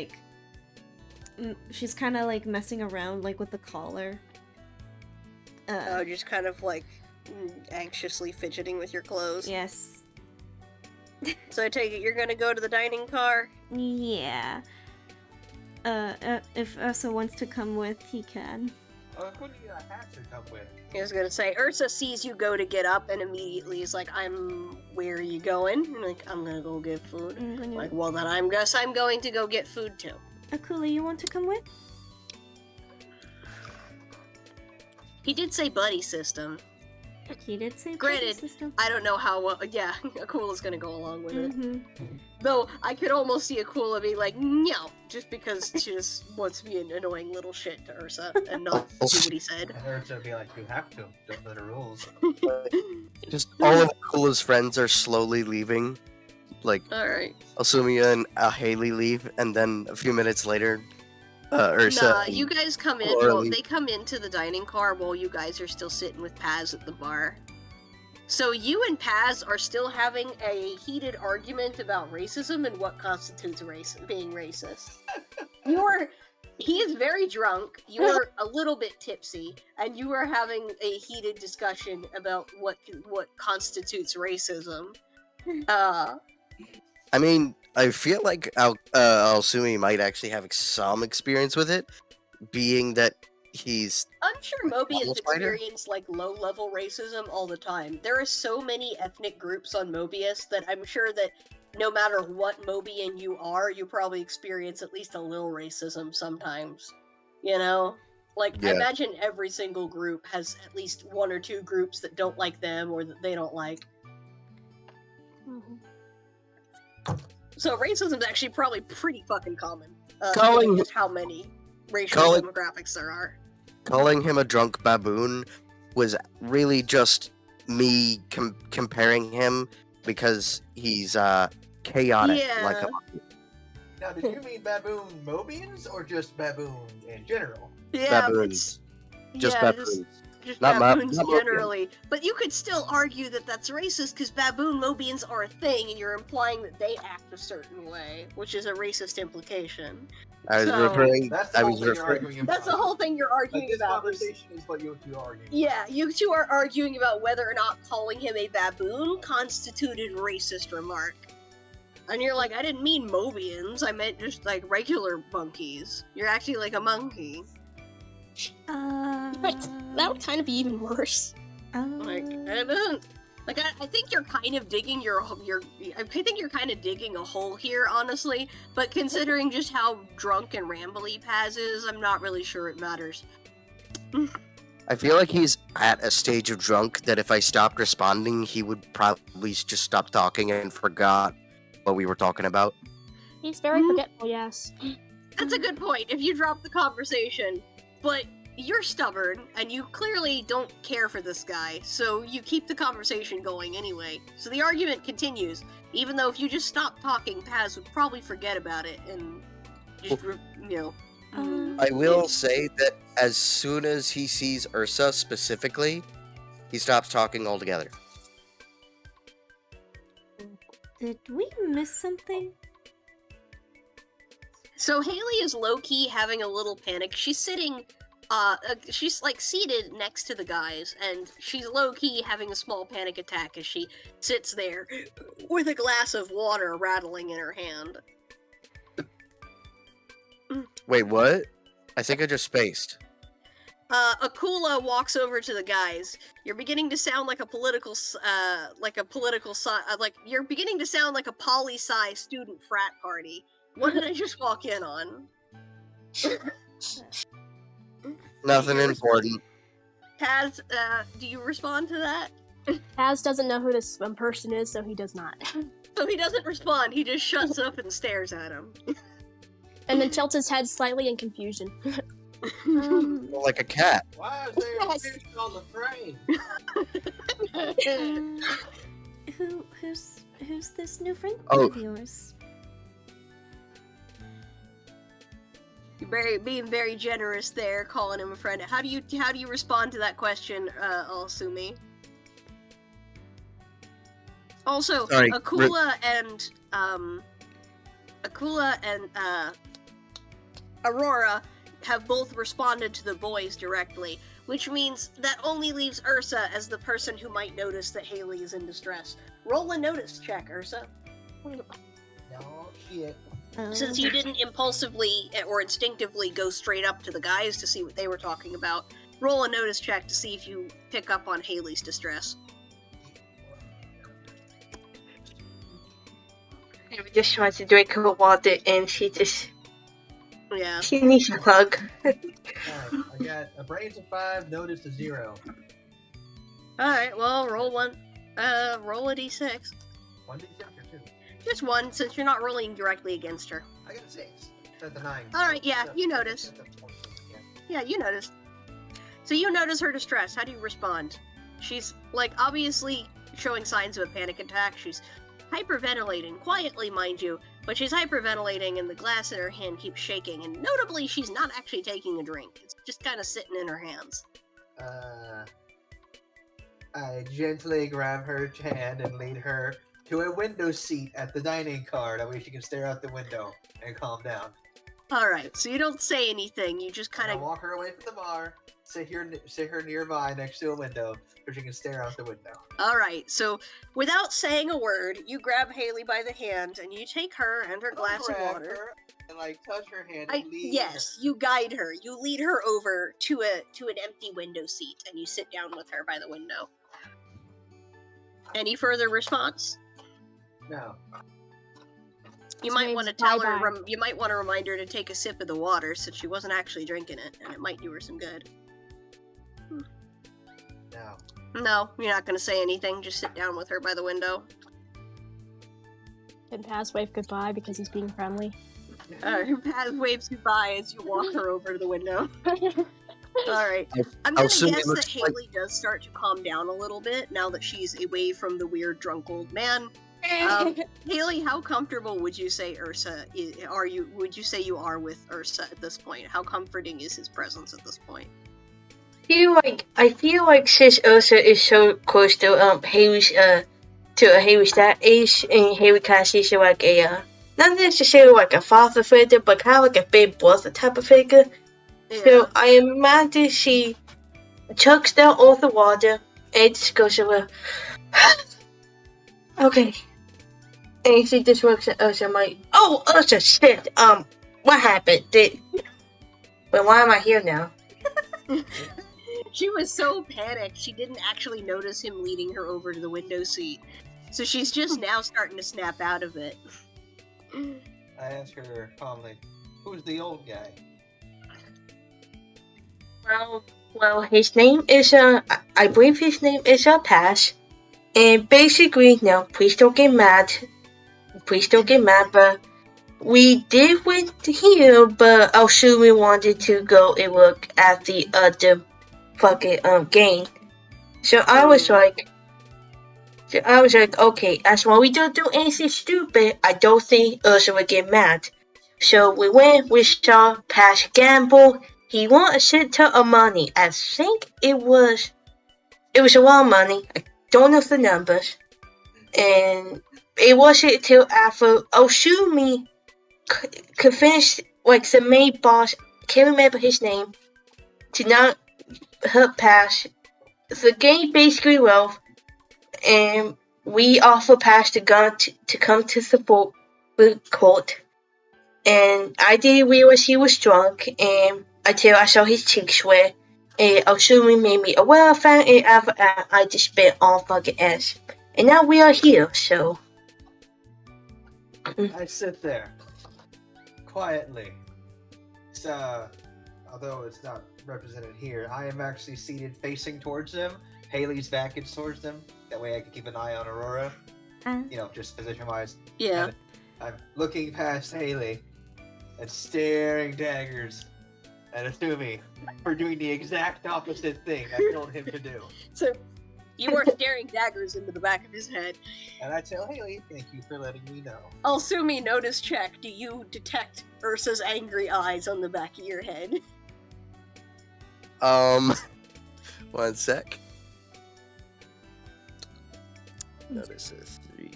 messing around, with the collar. Just kind of anxiously fidgeting with your clothes. Yes. So I take it you're gonna go to the dining car? Yeah. If Ursa wants to come with, he can. Who do you Hatcher come with? He was gonna say, Ursa sees you go to get up and immediately is like, where are you going? And like, I'm gonna go get food. I'm gonna... Like, well then I'm going to go get food too. Akula, you want to come with? He did say buddy system. He did say Granted, system. I don't know how well, yeah, Akula's gonna go along with it. Mm-hmm. Though, I could almost see Akula be like, no, just because she just wants to be an annoying little shit to Ursa and not do what he said. And Ursa would be like, you have to. Those are the rules. Just all of Akula's friends are slowly leaving. Like, Alright. Asumia and Haley leave, and then a few minutes later, Ursa. Nah, you guys come in, Laura well, leave. they come into the dining car while you guys are still sitting with Paz at the bar. So you and Paz are still having a heated argument about racism and what constitutes being racist. He is very drunk, you're a little bit tipsy, and you are having a heated discussion about what constitutes racism. I mean, I feel like Alsumi might actually have some experience with it, being that he's... I'm sure Mobians Almost fighter? experience like low-level racism all the time. There are so many ethnic groups on Mobius that I'm sure that no matter what Mobian you are, you probably experience at least a little racism sometimes. You know? Like, I Yeah. imagine every single group has at least one or two groups that don't like them or that they don't like. So racism is actually probably pretty fucking common. Calling- given just how many racial calling- demographics there are. Calling him a drunk baboon was really just me comparing him because he's chaotic like Yeah. a Now, did you mean baboon Mobians or just baboon in general? Yeah, baboons. Just yeah, baboons. just Not baboons not Mobian. generally. But you could still argue that that's racist because baboon Mobians are a thing, and you're implying that they act a certain way, which is a racist implication. I was So- referring. That's the I whole was thing you're referring. arguing about. That's the whole thing you're Like, arguing this about. conversation is what you two are arguing. Yeah, you two are arguing about whether or not calling him a baboon constituted racist remark. And you're like, I didn't mean Mobians, I meant just like regular monkeys. You're acting like a monkey. But that would kind of be even worse. Like, I don't. Like, I think you're kind of digging I think you're kind of digging a hole here, honestly. But considering just how drunk and rambly Paz is, I'm not really sure it matters. I feel like he's at a stage of drunk that if I stopped responding, he would probably just stop talking and forgot what we were talking about. He's very Hmm. forgetful, yes. That's a good point. If you drop the conversation, but you're stubborn and you clearly don't care for this guy, so you keep the conversation going anyway. So the argument continues, even though if you just stop talking, Paz would probably forget about it and just, I will say that as soon as he sees Ursa specifically, he stops talking altogether. Did we miss something? So Haley is low-key having a little panic. She's sitting, she's like seated next to the guys, and she's low-key having a small panic attack as she sits there with a glass of water rattling in her hand. Wait, what? I think I just spaced. Akula walks over to the guys. You're beginning to sound like you're beginning to sound like a poli-sci student frat party. What did I just walk in on? Nothing important. Taz, do you respond to that? Taz doesn't know who this person is, so he does not. So he doesn't respond, he just shuts up and stares at him. And then tilts his head slightly in confusion. Like a cat. Why is there a Yes. fish on the frame? Who's this new friend Oh. of yours? You're being very generous there, calling him a friend. How do you respond to that question, Alsumi? Also, Sorry, Akula and Aurora have both responded to the boys directly, which means that only leaves Ursa as the person who might notice that Haley is in distress. Roll a notice check, Ursa. No shit. Since you didn't impulsively or instinctively go straight up to the guys to see what they were talking about, roll a notice check to see if you pick up on Haley's distress. Haley just tries to drink her water, and she needs a hug. Alright, I got a brains of 5, notice of 0. Alright, well, roll a d6. 1d6 or 2? Just one, since you're not rolling directly against her. I got a 6. That's a 9. Alright, yeah, you notice. Yeah, you notice. So you notice her distress. How do you respond? She's, obviously showing signs of a panic attack. She's hyperventilating, quietly, mind you, but she's hyperventilating and the glass in her hand keeps shaking, and notably, she's not actually taking a drink. It's just kind of sitting in her hands. I gently grab her hand and lead her to a window seat at the dining car. That way she can stare out the window and calm down. Alright, so you don't say anything, you just kind I of... walk her away from the bar, sit her nearby next to a window so she can stare out the window. Alright, so without saying a word, you grab Haley by the hand and you take her and her glass of Grab water. her and touch her hand and lead Yes, you guide her. You lead her over to an empty window seat and you sit down with her by the window. Any further response? her. No. You So might maybe want to bye tell her. bye. You might want to remind her to take a sip of the water since she wasn't actually drinking it, and it might do her some good. No. No, you're not going to say anything. Just sit down with her by the window. And Paz wave goodbye because he's being friendly. Paz waves goodbye as you walk her over to the window. All right. I'm I'll going to assume it guess that looks like- Haley does start to calm down a little bit now that she's away from the weird drunk old man. Haley, how comfortable would you say Ursa are you? Would you say you are with Ursa at this point? How comforting is his presence at this point? I feel like since Ursa is so close to Haley's Haley's that age, and Haley kind of sees her like a not necessarily like a father figure, but kind of like a big brother type of figure. So I imagine she chucks down all the water and just goes over. Okay. And she just looks at Ursa and like, oh, Ursa, shit, what happened? Well, why am I here now? She was so panicked she didn't actually notice him leading her over to the window seat. So she's just now starting to snap out of it. I ask her calmly, who's the old guy? Well, his name is, I believe his name is, Paz. And basically, no, please don't get mad. But we did went here, but I'll assume we wanted to go and look at the other fucking, game. So I was like, okay, as long as we don't do anything stupid, I don't think Ursa would get mad. So we went, we saw Paz gamble. He won a shit ton of money. I think it was a lot of money. I don't know the numbers. And it wasn't until after Oshumi could finish, the main boss, can't remember his name, to not help Paz. The game basically well, and we also passed the gun to come to support the court. And I didn't realize he was drunk, and until I saw his cheeks sweat, and Oshumi made me aware of that, and after that, I just spit on fucking ass. And now we are here, so. I sit there, quietly. Although it's not represented here, I am actually seated facing towards them. Haley's back is towards them. That way I can keep an eye on Aurora. Just position-wise. Yeah. And I'm looking past Haley and staring daggers at Asumi for doing the exact opposite thing I told him to do. So you are staring daggers into the back of his head. And I tell Haley, thank you for letting me know. Alsumi, notice check. Do you detect Ursa's angry eyes on the back of your head? 1 sec. Notices 3.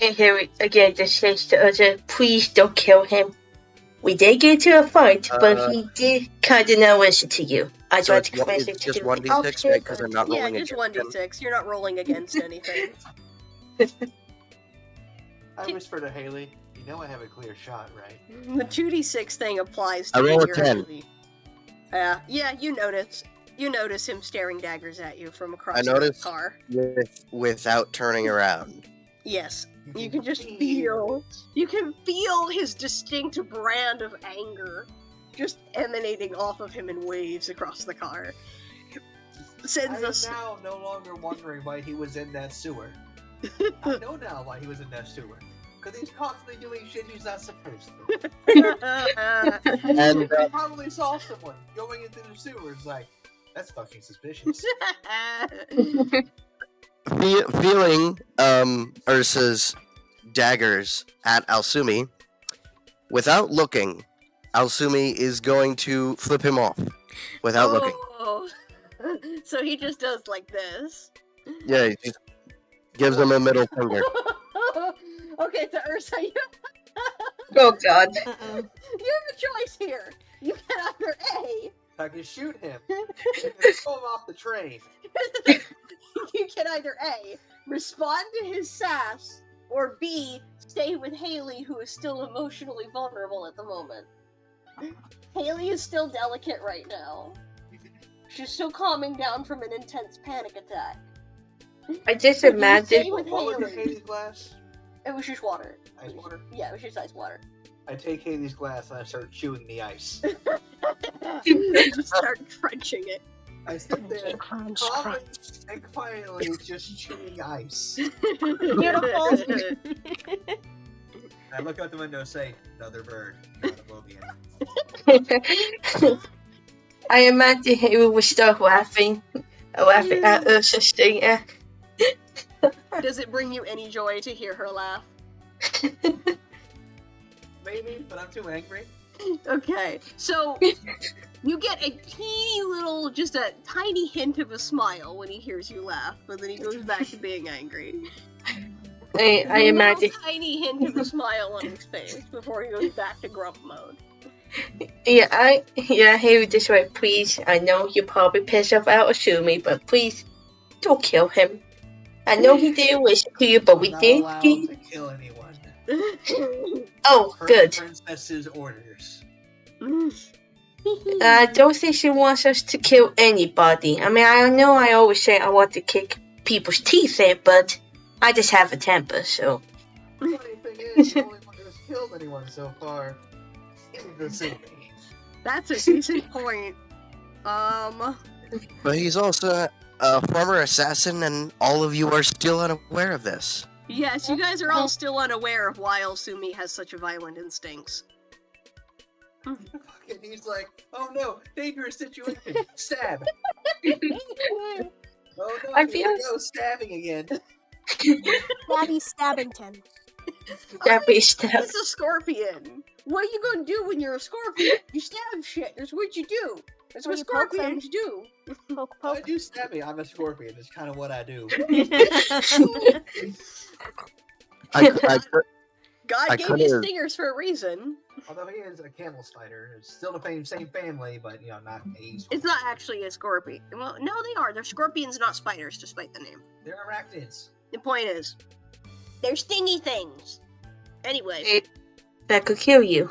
And here again, just says to Ursa, please don't kill him. We did get into a fight, but he did kind of not listen to you. I So tried it's to convince him it's to just do 1d6, right? Because I'm not Yeah, rolling just against him. 1d6. You're not rolling against anything. I whisper to Haley, you know I have a clear shot, right? The 2d6 thing applies to I roll when a you're 10. actually... yeah, you notice. You notice him staring daggers at you from across I the noticed- car. without turning around. Yes, you can just feel. You can feel his distinct brand of anger just emanating off of him in waves across the car. I Sends am us. now no longer wondering why he was in that sewer. I know now why he was in that sewer. Because he's constantly doing shit he's not supposed to. And He probably saw someone going into the sewer. It's like, that's fucking suspicious. feeling Ursa's daggers at Alsumi, without looking, Alsumi is going to flip him off without looking. Oh. So he just does like this. Yeah, he just gives him a middle finger. Okay, so Ursa, you Oh God. Uh-oh. have a choice here. You can either A, I can shoot him. And throw him off the train. you can either A, respond to his sass, or B, stay with Haley, who is still emotionally vulnerable at the moment. Haley is still delicate right now. She's still calming down from an intense panic attack. I just Stay imagine. with What was in Haley. Haley's glass? It was just water. Ice water? Yeah, it was just ice water. I take Haley's glass and I start chewing the ice. Just start crunching it. I sit there, Crunch, calm crunch. and quietly just chewing ice. Beautiful. I look out the window and say, another bird. Not a Lobian. I imagine he would start laughing at Ursa's thing. Does it bring you any joy to hear her laugh? Maybe, but I'm too angry. Okay, so you get a teeny little, just a tiny hint of a smile when he hears you laugh, but then he goes back to being angry. I A imagine. little tiny hint of a smile on his face before he goes back to grump mode. Yeah, he would just like, please. I know you probably pissed off out Asumi, but please don't kill him. I know he didn't wish to you, but we I'm not did. allowed to kill anyone. Oh, Per good. princess's orders. I don't think she wants us to kill anybody. I mean, I know I always say I want to kick people's teeth in, but I just have a temper, so. The funny thing is, the only one who's killed anyone so far is Asumi. That's a decent point. But he's also a former assassin, and all of you are still unaware of this. Yes, you guys are all still unaware of why Sumi has such violent instincts. And he's like, oh no, dangerous situation. Stab. Oh no, I here feel- we go, stabbing again. Daddy Stabbington. That be stuff. He's a scorpion. What are you gonna do when you're a scorpion? You stab shit. That's what you do. That's Well, what you poke them. scorpions do. Poke, I poke. do stabbing. I'm a scorpion. It's kind of what I do. God I gave you could've- stingers for a reason. Although he is a camel spider, it's still the same family, but not a scorpion. It's not actually a scorpion. Well, no, they are. They're scorpions, not spiders, despite the name. They're arachnids. The point is, they're stingy things. Anyway, That could kill you.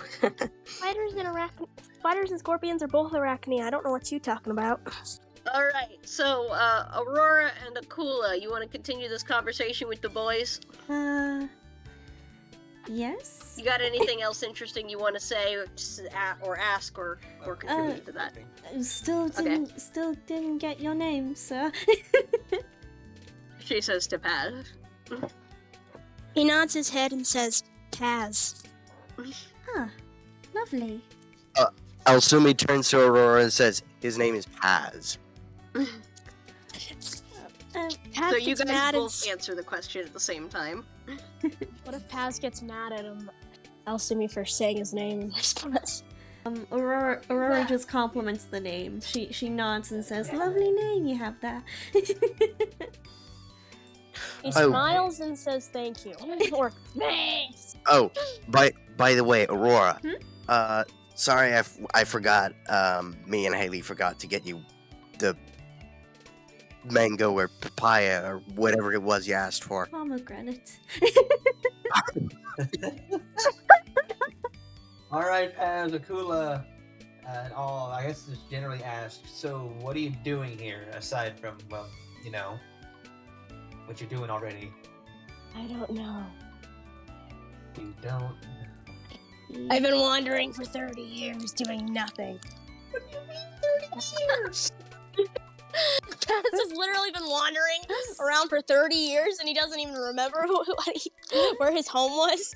Spiders and scorpions are both arachne. I don't know what you're talking about. all right. So, Aurora and Akula, you want to continue this conversation with the boys? Yes? You got anything else interesting you want to say, or ask, or contribute to that? Still didn't get your name, sir. She says to Paz. He nods his head and says, Paz. Ah, lovely. Alsumi turns to Aurora and says, his name is Paz. Paz So you gets guys mad and both answer the question at the same time. what if Paz gets mad at him? Alsumi for saying his name in response. Aurora just compliments the name. She nods and says, lovely name you have there. He Oh. smiles and says thank you. Or thanks. Oh, by the way, Aurora. Sorry, I forgot. Me and Haley forgot to get you the mango or papaya or whatever it was you asked for. Pomegranate. Alright, Paz, Akula, And all, I guess just generally ask, so what are you doing here, aside from, well, you know, what you're doing already? I don't know. You don't... I've been wandering for 30 years doing nothing. What do you mean 30 years? Paz has literally been wandering around for 30 years and he doesn't even remember where his home was.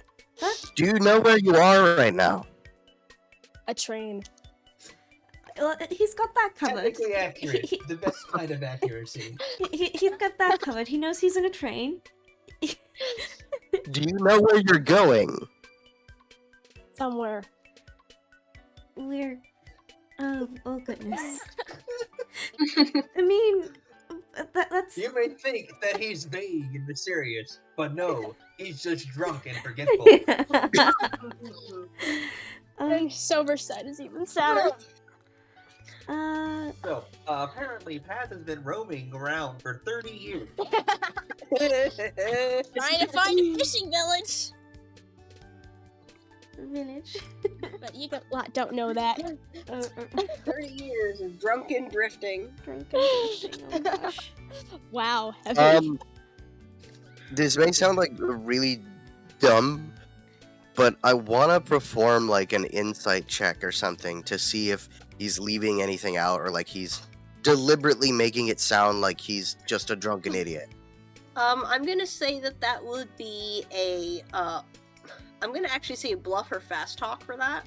Do you know where you are right now? A train. Well, he's got that covered. Technically accurate. The best kind of accuracy. He's got that covered. He knows he's in a train. Do you know where you're going? Somewhere. We're... Oh goodness. I mean, that's... You may think that he's vague and mysterious, but no, he's just drunk and forgetful. And sober side is even sadder. So, apparently Paz has been roaming around for 30 years. Trying to find a fishing village. Village. But you don't know that. 30 years of drunken drifting. Drunken drifting, oh gosh. Wow. heavy. This may sound like really dumb, but I want to perform like an insight check or something to see if he's leaving anything out or like he's deliberately making it sound like he's just a drunken idiot. I'm gonna say that would be a, I'm gonna actually say bluff or fast talk for that.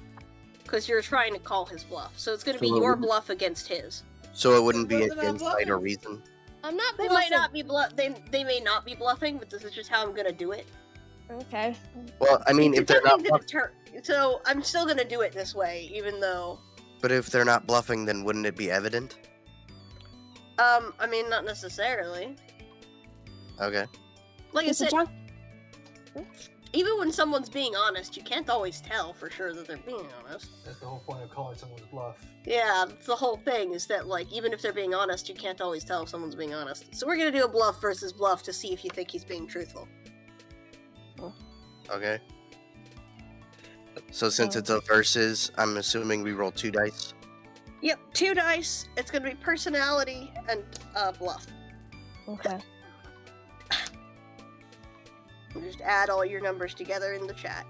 Because you're trying to call his bluff. So it's gonna be So it your wouldn't- bluff against his. So it wouldn't be Well, an then I'm insight or bluffing. reason. I'm not They bluffing. might not be they may not be bluffing, but this is just how I'm gonna do it. Okay. Well, I mean, if they're not, So I'm still gonna do it this way, even though but if they're not bluffing, then wouldn't it be evident? I mean not necessarily. Okay. Like I Is it said, drunk? even when someone's being honest, you can't always tell for sure that they're being honest. That's the whole point of calling someone's bluff. Yeah, that's the whole thing is that like even if they're being honest, you can't always tell if someone's being honest. So we're gonna do a bluff versus bluff to see if you think he's being truthful. Okay. So since it's a versus, I'm assuming we roll 2 dice. Yep, 2 dice. It's gonna be personality and bluff. Okay. Just add all your numbers together in the chat.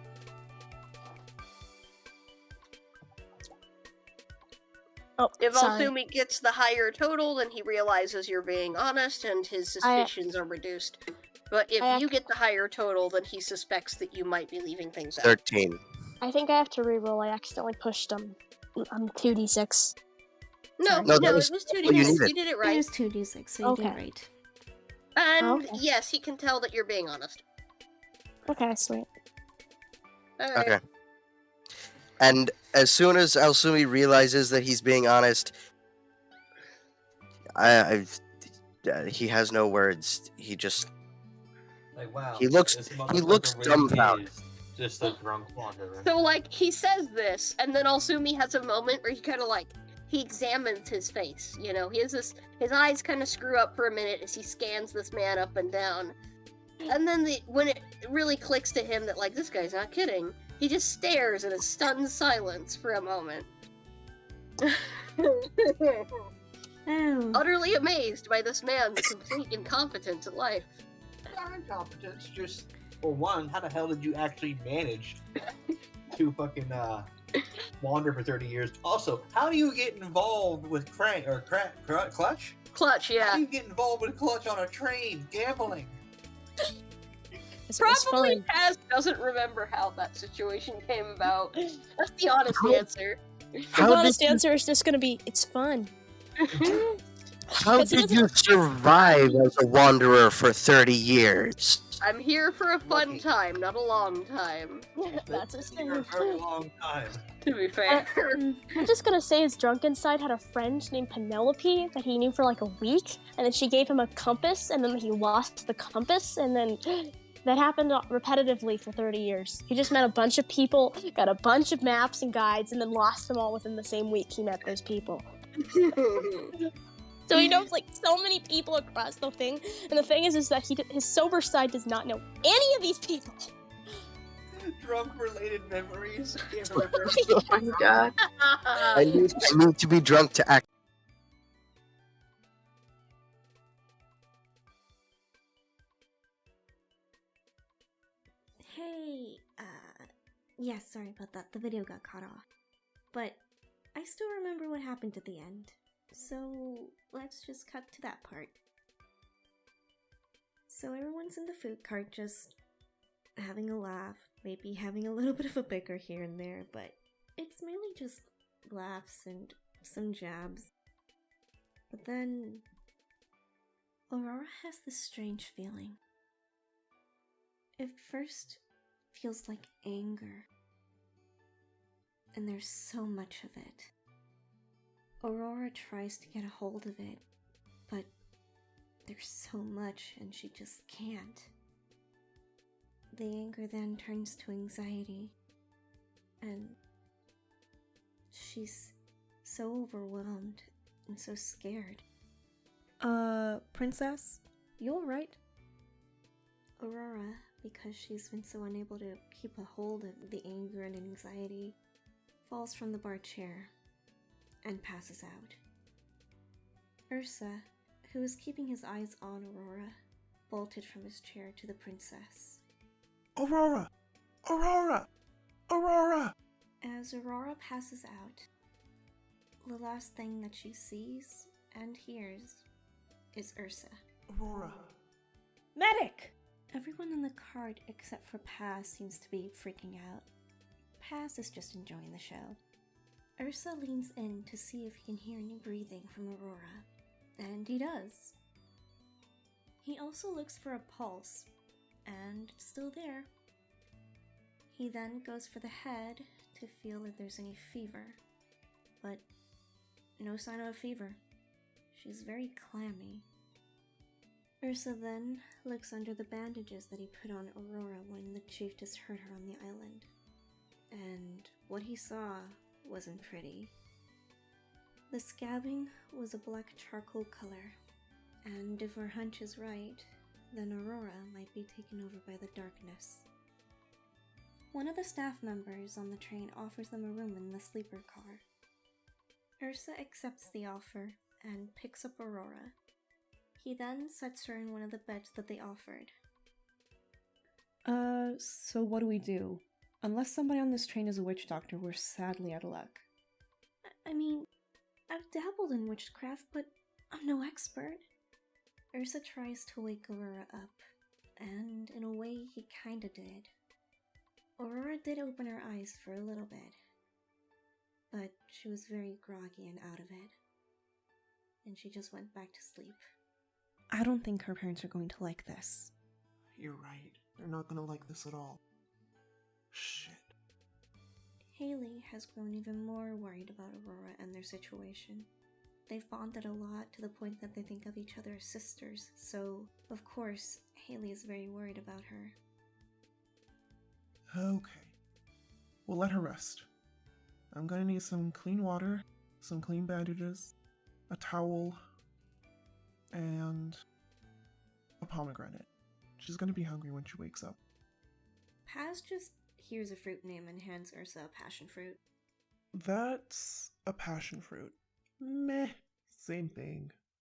Oh, If sorry. Althumi gets the higher total, then he realizes you're being honest and his suspicions are reduced. But if I you get the higher total, then he suspects that you might be leaving things out. 13. I think I have to reroll. I accidentally pushed 2d6. No, No, no, that it was was 2d6. what you needed. You did it It right. is 2d6, so you Okay. did right. And Okay. yes, he can tell that you're being honest. Okay, sweet. Alright. Okay. And as soon as Alsumi realizes that he's being honest, he has no words. He just Like, wow. He looks- this he motherfucker looks really dumbfounded. is Just a drunk wanderer. So, like, he says this, and then Alsumi has a moment where he kind of, like, he examines his face, you know? He has this, his eyes kind of screw up for a minute as he scans this man up and down. And then when it really clicks to him that, like, this guy's not kidding, he just stares in a stunned silence for a moment. Oh. Utterly amazed by this man's complete incompetence at life. Not incompetence, just, for one, how the hell did you actually manage to fucking, wander for 30 years? Also, how do you get involved with Clutch? Clutch, How yeah. do you get involved with Clutch on a train, gambling? It's Probably fun. Paz doesn't remember how that situation came about. That's the honest answer. The How honest did you- answer is just gonna be, it's fun. how Because he did you survive as a wanderer for 30 years? I'm here for a fun Lucky. time, not a long time. That's his For a thing. very long time. To be fair. I'm just gonna say his drunken side had a friend named Penelope that he knew for like a week, and then she gave him a compass, and then he lost the compass, and then that happened repetitively for 30 years. He just met a bunch of people, got a bunch of maps and guides, and then lost them all within the same week he met those people. So he knows like so many people across the thing, and the thing is that his sober side does not know any of these people. drunk-related memories. Can't remember. Oh my god. I need to be drunk to act. Hey, yeah, sorry about that. The video got cut off. But I still remember what happened at the end. So let's just cut to that part. So everyone's in the food cart just having a laugh, maybe having a little bit of a bicker here and there, but it's mainly just laughs and some jabs. But then Aurora has this strange feeling. It first feels like anger, and there's so much of it. Aurora tries to get a hold of it, but there's so much and she just can't. The anger then turns to anxiety, and she's so overwhelmed and so scared. Princess? You alright? Aurora, because she's been so unable to keep a hold of the anger and anxiety, falls from the bar chair and passes out. Ursa, who was keeping his eyes on Aurora, bolted from his chair to the princess. Aurora! Aurora! Aurora! As Aurora passes out, the last thing that she sees and hears is Ursa. Aurora! Medic! Everyone in the cart except for Paz seems to be freaking out. Paz is just enjoying the show. Ursa leans in to see if he can hear any breathing from Aurora, and he does. He also looks for a pulse, and it's still there. He then goes for the head to feel if there's any fever, but no sign of a fever. She's very clammy. Ursa then looks under the bandages that he put on Aurora when the chiefess hurt her on the island, and what he saw wasn't pretty. The scabbing was a black charcoal color, and if our hunch is right, then Aurora might be taken over by the darkness. One of the staff members on the train offers them a room in the sleeper car. Ursa accepts the offer and picks up Aurora. He then sets her in one of the beds that they offered. So what do we do? Unless somebody on this train is a witch doctor, we're sadly out of luck. I mean, I've dabbled in witchcraft, but I'm no expert. Ursa tries to wake Aurora up, and in a way he kinda did. Aurora did open her eyes for a little bit, but she was very groggy and out of it, and she just went back to sleep. I don't think her parents are going to like this. You're right. They're not gonna like this at all. Shit. Haley has grown even more worried about Aurora and their situation. They've bonded a lot to the point that they think of each other as sisters, so, of course, Haley is very worried about her. Okay. We'll let her rest. I'm gonna need some clean water, some clean bandages, a towel, and a pomegranate. She's gonna be hungry when she wakes up. Paz just hears a fruit name and hands Ursa a passion fruit. That's a passion fruit. Meh. Same thing.